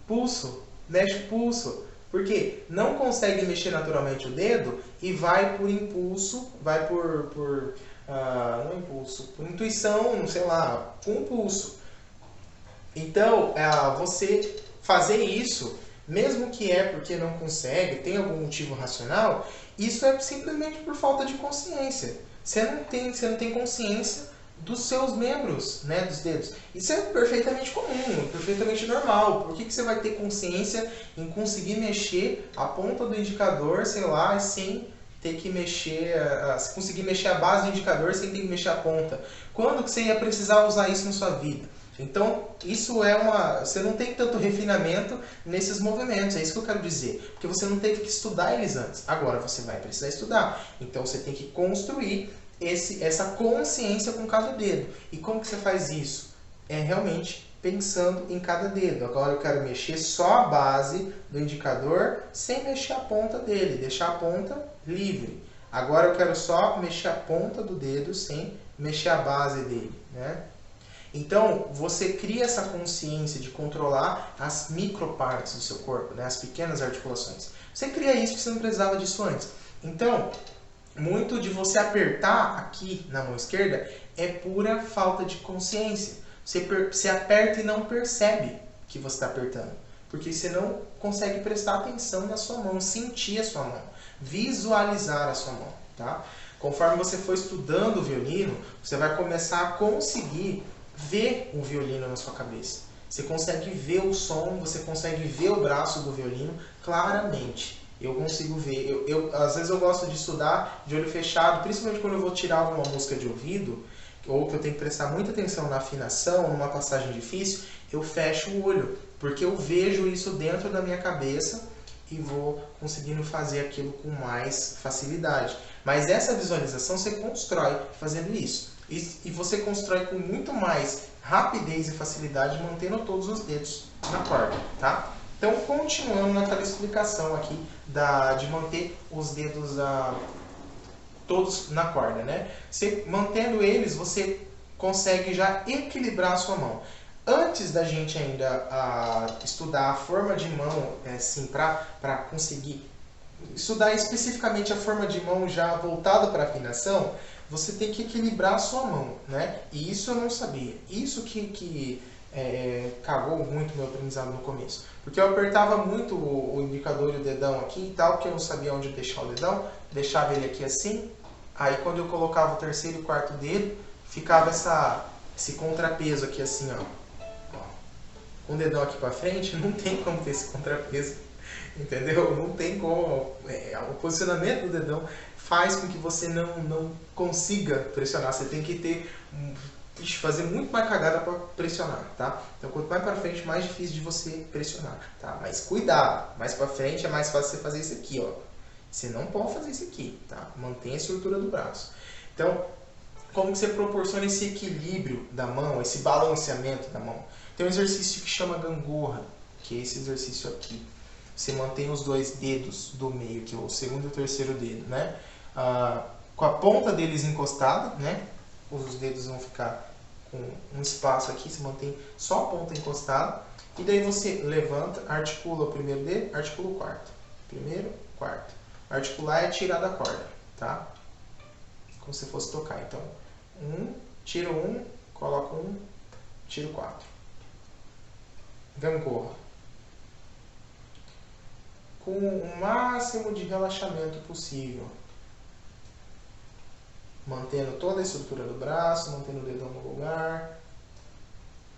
Pulso. Mexe o pulso. Porque não consegue mexer naturalmente o dedo e vai por impulso, vai não impulso, por intuição, não sei lá, com pulso. Então, você fazer isso, mesmo que é porque não consegue, tem algum motivo racional, isso é simplesmente por falta de consciência. Você não tem consciência dos seus membros, né, dos dedos. Isso é perfeitamente comum, perfeitamente normal. Por que você vai ter consciência em conseguir mexer a ponta do indicador, sei lá, sem ter que mexer, conseguir mexer a base do indicador sem ter que mexer a ponta? Quando que você ia precisar usar isso na sua vida? Então, você não tem tanto refinamento nesses movimentos, é isso que eu quero dizer. Porque você não teve que estudar eles antes. Agora você vai precisar estudar. Então, você tem que construir essa consciência com cada dedo. E como que você faz isso? É realmente pensando em cada dedo. Agora eu quero mexer só a base do indicador sem mexer a ponta dele, deixar a ponta livre. Agora eu quero só mexer a ponta do dedo sem mexer a base dele, né? Então, você cria essa consciência de controlar as micropartes do seu corpo, né? As pequenas articulações. Você cria isso porque você não precisava disso antes. Então, muito de você apertar aqui na mão esquerda é pura falta de consciência. Você aperta e não percebe que você está apertando. Porque você não consegue prestar atenção na sua mão, sentir a sua mão, visualizar a sua mão, tá? Conforme você for estudando o violino, você vai começar a conseguir ver o violino na sua cabeça. Você consegue ver o som, você consegue ver o braço do violino claramente. Eu consigo ver. Às vezes eu gosto de estudar de olho fechado, principalmente quando eu vou tirar alguma música de ouvido, ou que eu tenho que prestar muita atenção na afinação, numa passagem difícil, eu fecho o olho, porque eu vejo isso dentro da minha cabeça e vou conseguindo fazer aquilo com mais facilidade. Mas essa visualização você constrói fazendo isso. E você constrói com muito mais rapidez e facilidade, mantendo todos os dedos na corda, tá? Então, continuando naquela explicação aqui de manter os dedos todos na corda, né? Mantendo eles, você consegue já equilibrar a sua mão. Antes da gente ainda estudar a forma de mão, assim, para conseguir estudar especificamente a forma de mão já voltada para a afinação, você tem que equilibrar a sua mão, né? E isso eu não sabia. Isso que cagou muito meu aprendizado no começo. Porque eu apertava muito o indicador e o dedão aqui e tal, que eu não sabia onde deixar o dedão. Deixava ele aqui assim. Aí quando eu colocava o terceiro e o quarto dedo, ficava esse contrapeso aqui assim, ó. Com o dedão aqui pra frente, não tem como ter esse contrapeso. Entendeu? Não tem como. O posicionamento do dedão faz com que você não consiga pressionar. Você tem que fazer muito mais cagada para pressionar, tá? Então, quanto mais para frente, mais difícil de você pressionar, tá? Mas cuidado, mais para frente é mais fácil você fazer isso aqui, ó. Você não pode fazer isso aqui, tá? Mantenha a estrutura do braço. Então, como que você proporciona esse equilíbrio da mão, esse balanceamento da mão? Tem um exercício que chama gangorra, que é esse exercício aqui. Você mantém os dois dedos do meio, que é o segundo e o terceiro dedo, né? Com a ponta deles encostada, né? os dedos vão ficar com um espaço aqui, se mantém só a ponta encostada. E daí você levanta, articula o primeiro dedo, articula o quarto. Primeiro, quarto. Articular é tirar da corda, tá? Como se fosse tocar. Então, tiro um, coloco um, tiro 4. Gangorra. Com o máximo de relaxamento possível. Mantendo toda a estrutura do braço, mantendo o dedão no lugar,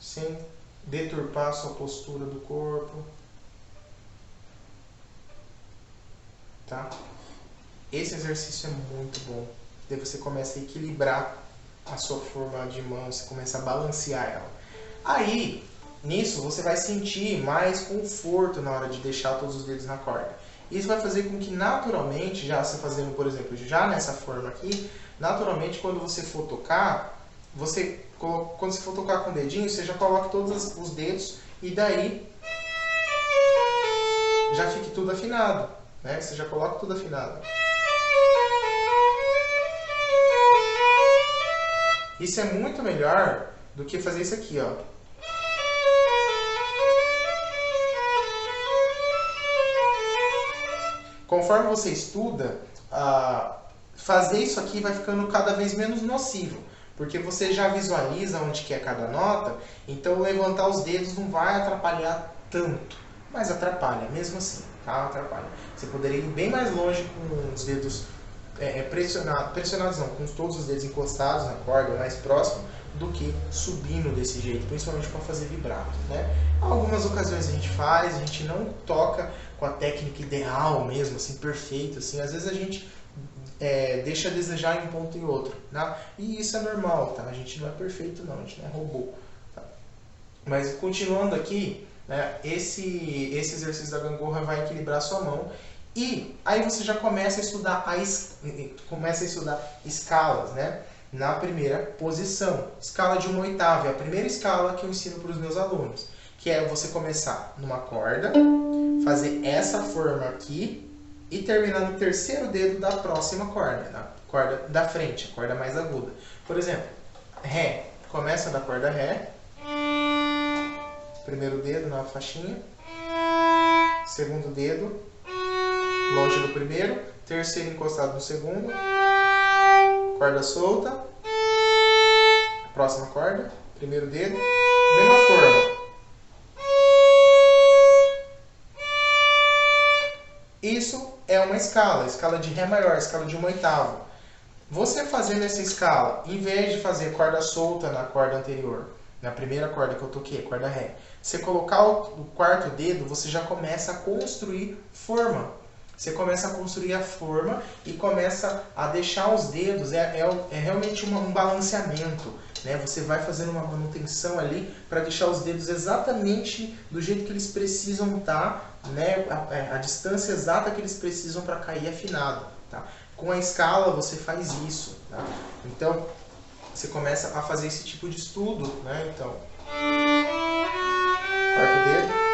sem deturpar a sua postura do corpo. Tá? Esse exercício é muito bom. Daí você começa a equilibrar a sua forma de mão, você começa a balancear ela. Aí, nisso, você vai sentir mais conforto na hora de deixar todos os dedos na corda. Isso vai fazer com que naturalmente, já você fazendo, por exemplo, já nessa forma aqui, naturalmente quando você for tocar, quando você for tocar com o dedinho, você já coloca todos os dedos e daí já fique tudo afinado, né? Você já coloca tudo afinado. Isso é muito melhor do que fazer isso aqui, ó. Conforme você estuda, fazer isso aqui vai ficando cada vez menos nocivo, porque você já visualiza onde que é cada nota, então levantar os dedos não vai atrapalhar tanto, mas atrapalha, mesmo assim, tá? Atrapalha. Você poderia ir bem mais longe com os dedos pressionados não, com todos os dedos encostados na corda, mais próximo, do que subindo desse jeito, principalmente para fazer vibrato, né? Algumas ocasiões a gente não toca com a técnica ideal mesmo, assim, perfeita, assim, às vezes a gente deixa a desejar em um ponto e outro, né? E isso é normal, tá? A gente não é perfeito não, a gente não é robô, tá? Mas continuando aqui, né, esse exercício da gangorra vai equilibrar a sua mão e aí você já começa a estudar escalas, né? Na primeira posição, escala de 1/8, é a primeira escala que eu ensino para os meus alunos, que é você começar numa corda, fazer essa forma aqui e terminar no terceiro dedo da próxima corda, na corda da frente, a corda mais aguda. Por exemplo, Ré, começa da corda Ré, primeiro dedo na faixinha, segundo dedo longe do primeiro, terceiro encostado no segundo, corda solta, próxima corda, primeiro dedo, mesma forma. Isso é uma escala de Ré maior, escala de 1/8. Você fazendo essa escala, em vez de fazer corda solta na corda anterior, na primeira corda que eu toquei, corda Ré, você colocar o quarto dedo, você já começa a construir forma. Você começa a construir a forma e começa a deixar os dedos, é realmente um balanceamento, né? Você vai fazendo uma manutenção ali para deixar os dedos exatamente do jeito que eles precisam estar, né? A distância exata que eles precisam para cair afinado, tá? Com a escala você faz isso, tá? Então, você começa a fazer esse tipo de estudo, né? Então, quarto dedo.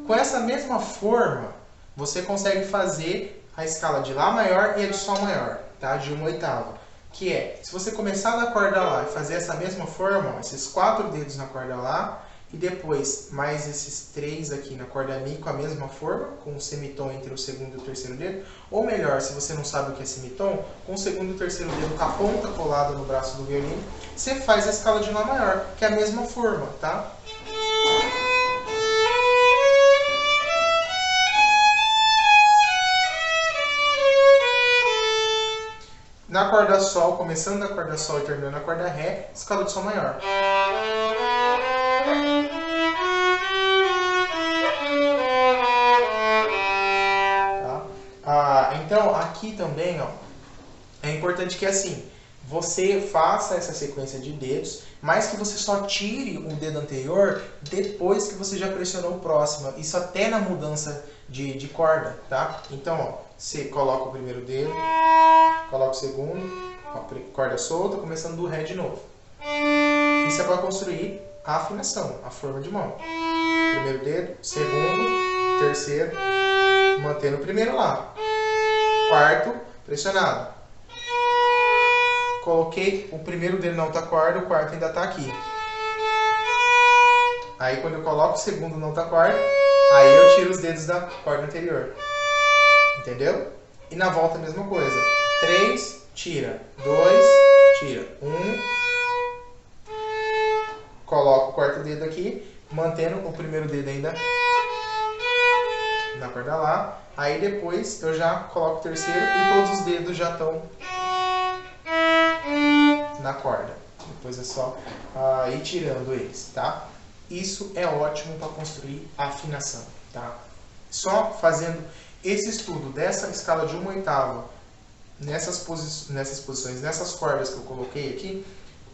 Com essa mesma forma, você consegue fazer a escala de Lá maior e a de Sol maior, tá? De 1/8. Que é, se você começar na corda Lá e fazer essa mesma forma, ó, esses 4 dedos na corda Lá, e depois mais esses 3 aqui na corda Mi com a mesma forma, com o semitom entre o segundo e o terceiro dedo, ou melhor, se você não sabe o que é semitom, com o segundo e o terceiro dedo com a ponta colada no braço do violino, você faz a escala de Lá maior, que é a mesma forma, tá? Na corda Sol, começando na corda Sol e terminando na corda Ré, escala de Sol maior. Tá? Então, aqui também, ó, é importante que assim, você faça essa sequência de dedos, mas que você só tire o dedo anterior depois que você já pressionou o próximo. Isso até na mudança de corda, tá? Então, ó, você coloca o primeiro dedo, coloca o segundo, ó, corda solta, começando do Ré de novo. Isso é para construir a afinação, a forma de mão. Primeiro dedo, segundo, terceiro, mantendo o primeiro lá. Quarto, pressionado. Coloquei o primeiro dedo na outra corda, o quarto ainda está aqui. Aí quando eu coloco o segundo na outra corda, aí eu tiro os dedos da corda anterior. Entendeu? E na volta a mesma coisa. 3, tira. 2, tira. 1. Coloco o quarto dedo aqui, mantendo o primeiro dedo ainda na corda lá. Aí depois eu já coloco o terceiro e todos os dedos já estão na corda. Depois é só ir tirando eles, tá? Isso é ótimo para construir a afinação, tá? Só fazendo esse estudo dessa escala de 1/8 nessas posições, nessas cordas que eu coloquei aqui,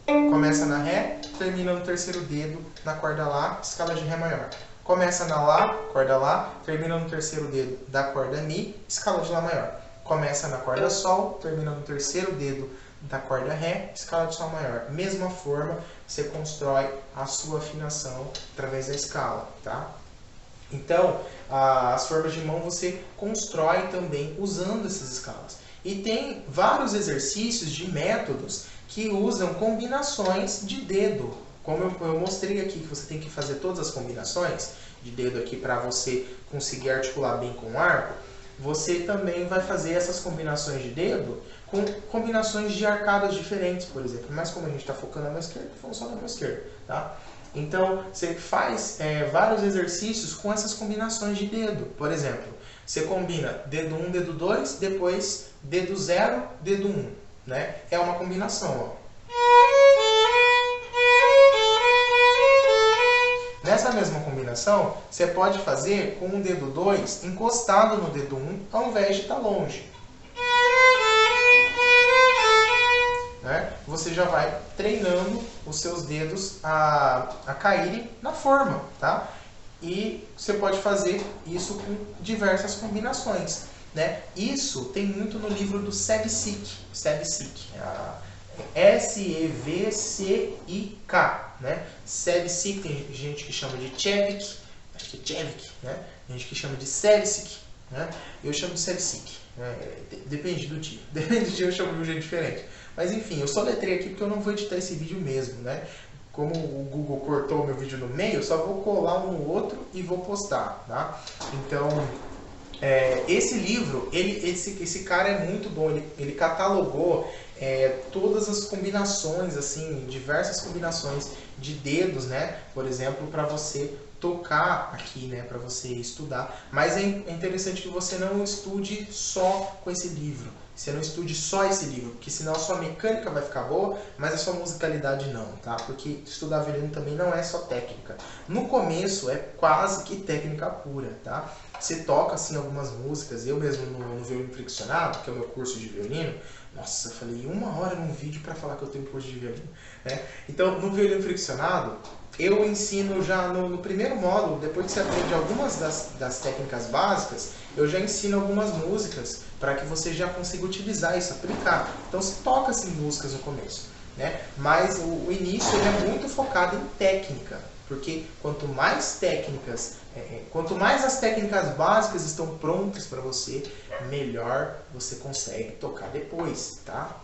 começa na Ré, termina no terceiro dedo na corda Lá, escala de Ré maior. Começa na Lá, corda Lá, termina no terceiro dedo da corda Mi, escala de Lá maior. Começa na corda Sol, termina no terceiro dedo da corda Ré, escala de Sol maior. Mesma forma, você constrói a sua afinação através da escala, tá? Então, as formas de mão você constrói também usando essas escalas. E tem vários exercícios de métodos que usam combinações de dedo. Como eu mostrei aqui que você tem que fazer todas as combinações de dedo aqui para você conseguir articular bem com o arco, você também vai fazer essas combinações de dedo com combinações de arcadas diferentes, por exemplo. Mas como a gente está focando na mão esquerda, funciona na mão esquerda, tá? Então, você faz vários exercícios com essas combinações de dedo. Por exemplo, você combina dedo 1, dedo 2, depois dedo 0, dedo 1. Né? É uma combinação. Ó. Nessa mesma combinação, você pode fazer com o dedo 2 encostado no dedo 1, ao invés de estar longe. Né? Você já vai treinando os seus dedos a caírem na forma, tá? E você pode fazer isso com diversas combinações, né? Isso tem muito no livro do Sevcik, S-E-V-C-I-K, né? Sevcik, tem gente que chama de Chevik, acho que é Chevik, né? Tem gente que chama de Sevcik, né? Eu chamo de Sevcik, né? Depende do dia, depende do dia eu chamo de um jeito diferente. Mas enfim, eu soletrei aqui porque eu não vou editar esse vídeo mesmo, né? Como o Google cortou o meu vídeo no meio, eu só vou colar um no outro e vou postar, tá? Então, esse livro, esse cara é muito bom, ele catalogou todas as combinações, assim, diversas combinações de dedos, né? Por exemplo, para você tocar aqui, né? Para você estudar. Mas é interessante que você não estude só com esse livro. Você não estude só esse livro, porque senão a sua mecânica vai ficar boa, mas a sua musicalidade não, tá? Porque estudar violino também não é só técnica. No começo é quase que técnica pura, tá? Você toca, assim, algumas músicas, eu mesmo no violino friccionado, que é o meu curso de violino, nossa, eu falei 1 hora num vídeo para falar que eu tenho curso de violino, né? Então, no violino friccionado, eu ensino já no primeiro módulo, depois que você aprende algumas das técnicas básicas, eu já ensino algumas músicas para que você já consiga utilizar isso, aplicar. Então, você toca assim músicas no começo, né? Mas o início ele é muito focado em técnica, porque quanto mais as técnicas básicas estão prontas para você, melhor você consegue tocar depois, tá?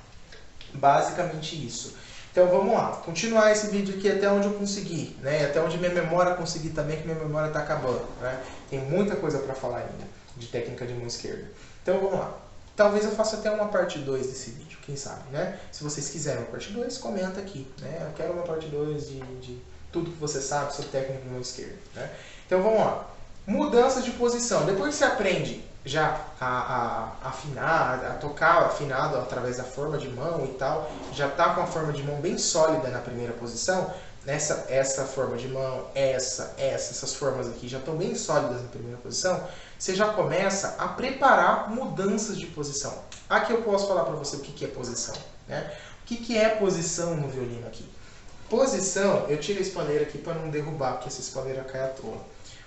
Basicamente isso. Então vamos lá, continuar esse vídeo aqui até onde eu conseguir, né? Até onde minha memória conseguir também, que minha memória está acabando, né? Tem muita coisa para falar ainda de técnica de mão esquerda. Então vamos lá. Talvez eu faça até uma parte 2 desse vídeo, quem sabe, né? Se vocês quiserem uma parte 2, comenta aqui, né? Eu quero uma parte 2 de tudo que você sabe sobre técnica de mão esquerda, né? Então vamos lá. Mudanças de posição. Depois que você aprende já a afinar, a tocar afinado através da forma de mão e tal, já está com a forma de mão bem sólida na primeira posição, essa forma de mão, essas formas aqui já estão bem sólidas na primeira posição, você já começa a preparar mudanças de posição. Aqui eu posso falar para você o que é posição, né? O que é posição no violino aqui? Posição, eu tiro a espalheira aqui para não derrubar, porque essa espalheira cai à toa.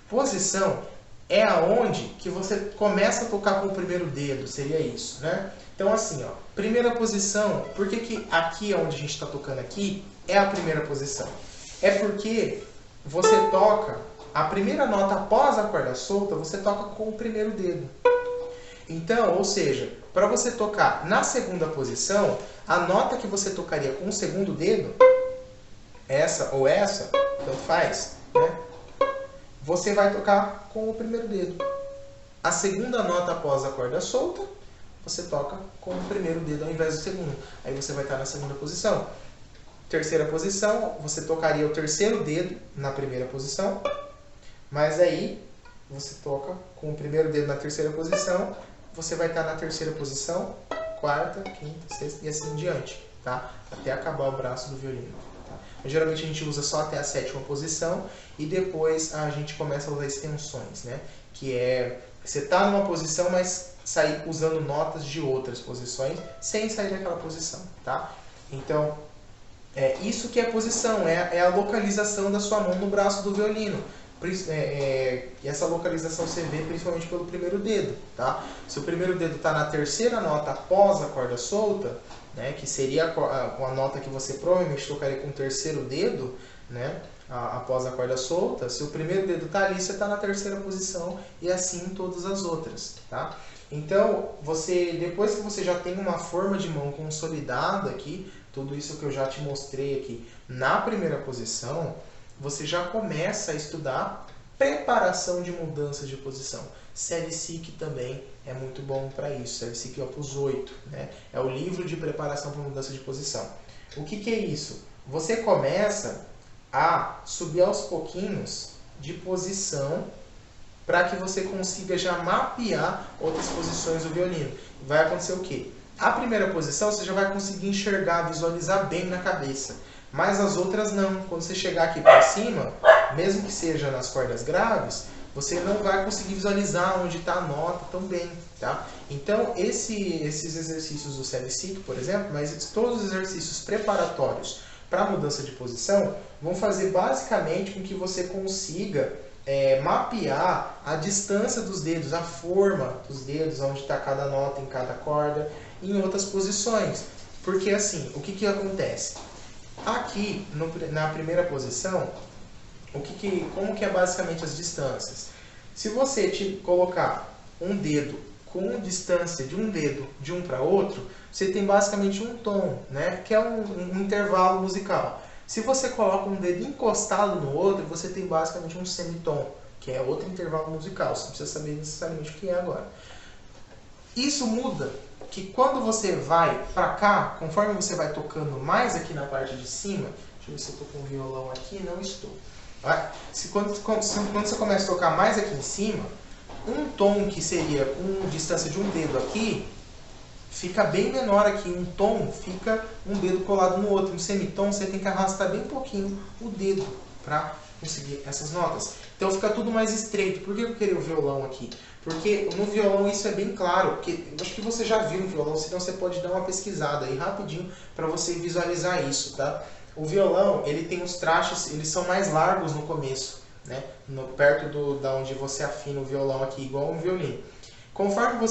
Posição é aonde que você começa a tocar com o primeiro dedo, seria isso, né? Então assim, ó, primeira posição, por que aqui onde a gente está tocando aqui é a primeira posição? É porque você toca a primeira nota após a corda solta, você toca com o primeiro dedo. Então, ou seja, para você tocar na segunda posição, a nota que você tocaria com o segundo dedo, essa ou essa, tanto faz, né? Você vai tocar com o primeiro dedo. A segunda nota após a corda solta, você toca com o primeiro dedo ao invés do segundo. Aí você vai estar na segunda posição. Terceira posição, você tocaria o terceiro dedo na primeira posição, mas aí você toca com o primeiro dedo na terceira posição, você vai estar na terceira posição, quarta, quinta, sexta e assim em diante, tá? Até acabar o braço do violino. Tá? Mas, geralmente a gente usa só até a sétima posição e depois a gente começa a usar extensões, né? Que é, você tá numa posição, mas sair usando notas de outras posições sem sair daquela posição, tá? Então, isso que é posição, é a localização da sua mão no braço do violino. E essa localização você vê principalmente pelo primeiro dedo, tá? Se o primeiro dedo está na terceira nota após a corda solta, né, que seria a nota que você provavelmente tocaria com o terceiro dedo, né, após a corda solta, se o primeiro dedo está ali, você está na terceira posição e assim todas as outras, tá? Então, depois que você já tem uma forma de mão consolidada aqui, tudo isso que eu já te mostrei aqui na primeira posição, você já começa a estudar preparação de mudança de posição. Sevcik também é muito bom para isso. Sevcik Opus 8, né? É o livro de preparação para mudança de posição. O que é isso? Você começa a subir aos pouquinhos de posição para que você consiga já mapear outras posições do violino. Vai acontecer o quê? A primeira posição você já vai conseguir enxergar, visualizar bem na cabeça. Mas as outras não. Quando você chegar aqui para cima, mesmo que seja nas cordas graves, você não vai conseguir visualizar onde está a nota tão bem, tá? Então, esses exercícios do Sevcik, por exemplo, mas todos os exercícios preparatórios para a mudança de posição vão fazer basicamente com que você consiga mapear a distância dos dedos, a forma dos dedos, onde está cada nota em cada corda, em outras posições. Porque assim, o que acontece? Aqui, na primeira posição, como que é basicamente as distâncias? Se você colocar um dedo com distância de um dedo de um para outro, você tem basicamente um tom, né? Que é um intervalo musical. Se você coloca um dedo encostado no outro, você tem basicamente um semitom, que é outro intervalo musical. Você não precisa saber necessariamente o que é agora. Isso muda que quando você vai para cá, conforme você vai tocando mais aqui na parte de cima, deixa eu ver se eu estou com o violão aqui, não estou. Quando você começa a tocar mais aqui em cima, um tom que seria com distância de um dedo aqui, fica bem menor aqui. Um tom fica um dedo colado no outro. Um semitom você tem que arrastar bem pouquinho o dedo para conseguir essas notas. Então fica tudo mais estreito. Por que eu queria o violão aqui? Porque no violão isso é bem claro. Porque eu acho que você já viu no violão, senão você pode dar uma pesquisada aí rapidinho para você visualizar isso, tá? O violão, ele tem os trastes, eles são mais largos no começo, né? Perto da onde você afina o violão aqui, igual um violino. Conforme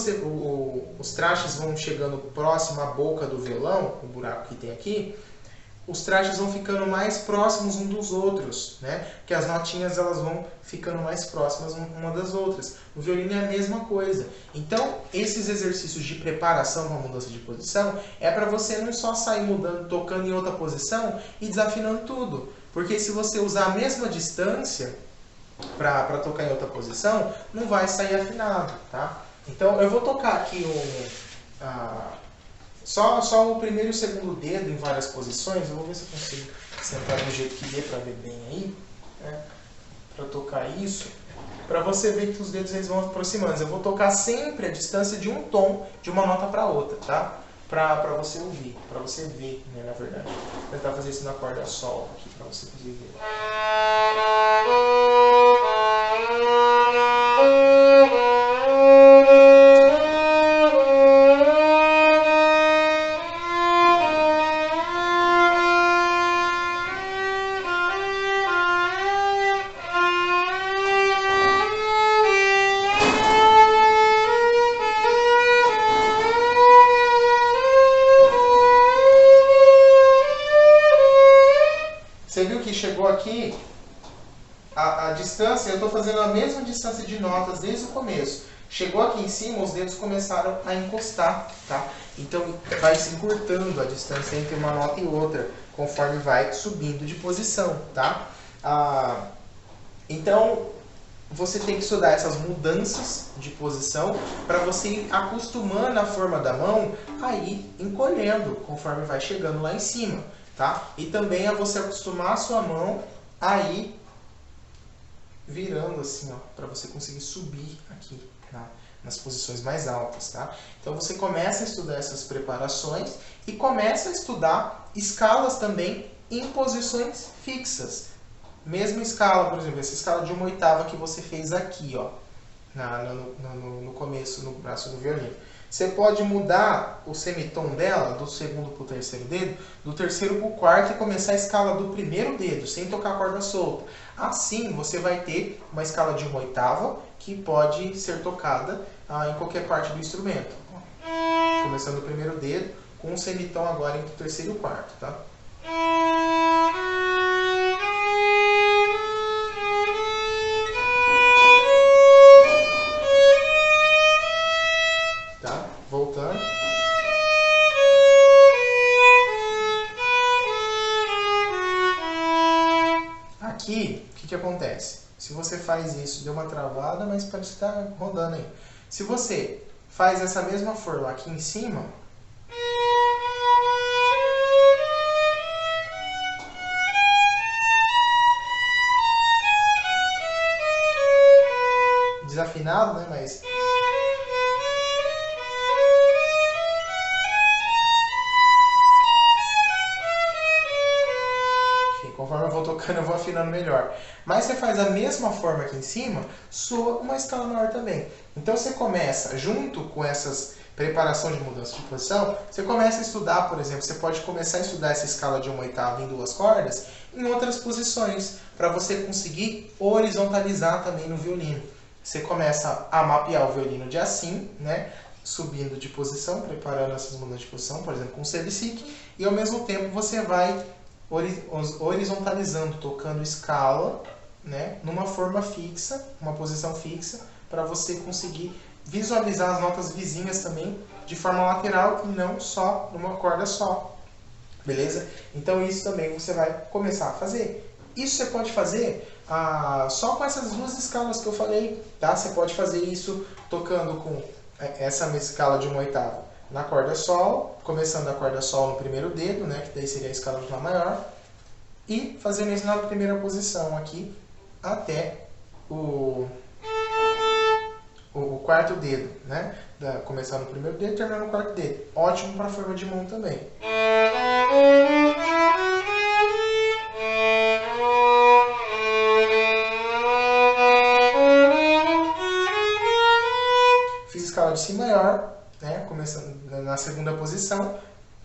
os trastes vão chegando próximo à boca do violão, o buraco que tem aqui, os trastes vão ficando mais próximos uns dos outros, né? Que as notinhas elas vão ficando mais próximas uma das outras. No violino é a mesma coisa. Então, esses exercícios de preparação para a mudança de posição é para você não só sair mudando, tocando em outra posição e desafinando tudo. Porque se você usar a mesma distância para tocar em outra posição, não vai sair afinado, tá? Então, eu vou tocar aqui só o primeiro e o segundo dedo em várias posições. Eu vou ver se eu consigo sentar do jeito que dê para ver bem aí, né? Para tocar isso, para você ver que os dedos eles vão aproximando. Eu vou tocar sempre a distância de um tom de uma nota para outra, tá? Para você ouvir, para você ver, né, na verdade. Vou tentar fazer isso na corda sol aqui para você conseguir ver. Você viu que chegou aqui distância, eu estou fazendo a mesma distância de notas desde o começo. Chegou aqui em cima, os dedos começaram a encostar, tá? Então vai se encurtando a distância entre uma nota e outra, conforme vai subindo de posição, tá? Então você tem que estudar essas mudanças de posição para você ir acostumando a forma da mão a ir encolhendo conforme vai chegando lá em cima, tá? E também a você acostumar a sua mão a ir virando assim, ó, para você conseguir subir aqui nas posições mais altas, tá? Então você começa a estudar essas preparações e começa a estudar escalas também em posições fixas. Mesma escala, por exemplo, essa escala de 1/8 que você fez aqui, ó, no começo, no braço do violino. Você pode mudar o semitom dela, do segundo para o terceiro dedo, do terceiro para o quarto e começar a escala do primeiro dedo, sem tocar a corda solta. Assim, você vai ter uma escala de 1/8 que pode ser tocada em qualquer parte do instrumento. Começando do primeiro dedo, com um semitom agora entre o terceiro e o quarto, tá? Voltando. Aqui, o que acontece? Se você faz isso, deu uma travada, mas parece que está rodando aí. Se você faz essa mesma forma aqui em cima, desafinado, né? Mas conforme eu vou tocando, eu vou afinando melhor. Mas você faz a mesma forma aqui em cima, soa uma escala maior também. Então você começa, junto com essas preparação de mudança de posição, você começa a estudar, por exemplo, você pode começar a estudar essa escala de 1/8 em 2 cordas em outras posições, para você conseguir horizontalizar também no violino. Você começa a mapear o violino de assim, né? Subindo de posição, preparando essas mudanças de posição, por exemplo, com o Sebesic, e ao mesmo tempo você vai horizontalizando, tocando escala, né, numa forma fixa, uma posição fixa, para você conseguir visualizar as notas vizinhas também de forma lateral e não só numa corda só, beleza? Então isso também você vai começar a fazer. Isso você pode fazer só com essas duas escalas que eu falei, tá? Você pode fazer isso tocando com essa mesma escala de 1/8 na corda Sol, começando a corda Sol no primeiro dedo, né, que daí seria a escala de Lá maior, e fazendo isso na primeira posição aqui, até o quarto dedo, né, começando no primeiro dedo e terminando no quarto dedo. Ótimo para forma de mão também. Fiz escala de Si maior, né, começando na segunda posição,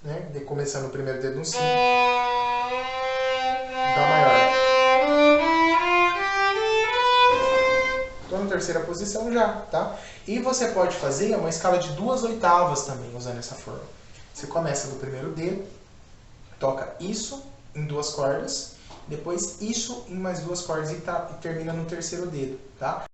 né, começando o primeiro dedo no Si, Dó maior. Estou na terceira posição já, tá? E você pode fazer uma escala de 2/8 também, usando essa forma. Você começa do primeiro dedo, toca isso em 2 cordas, depois isso em mais 2 cordas e termina no terceiro dedo, tá?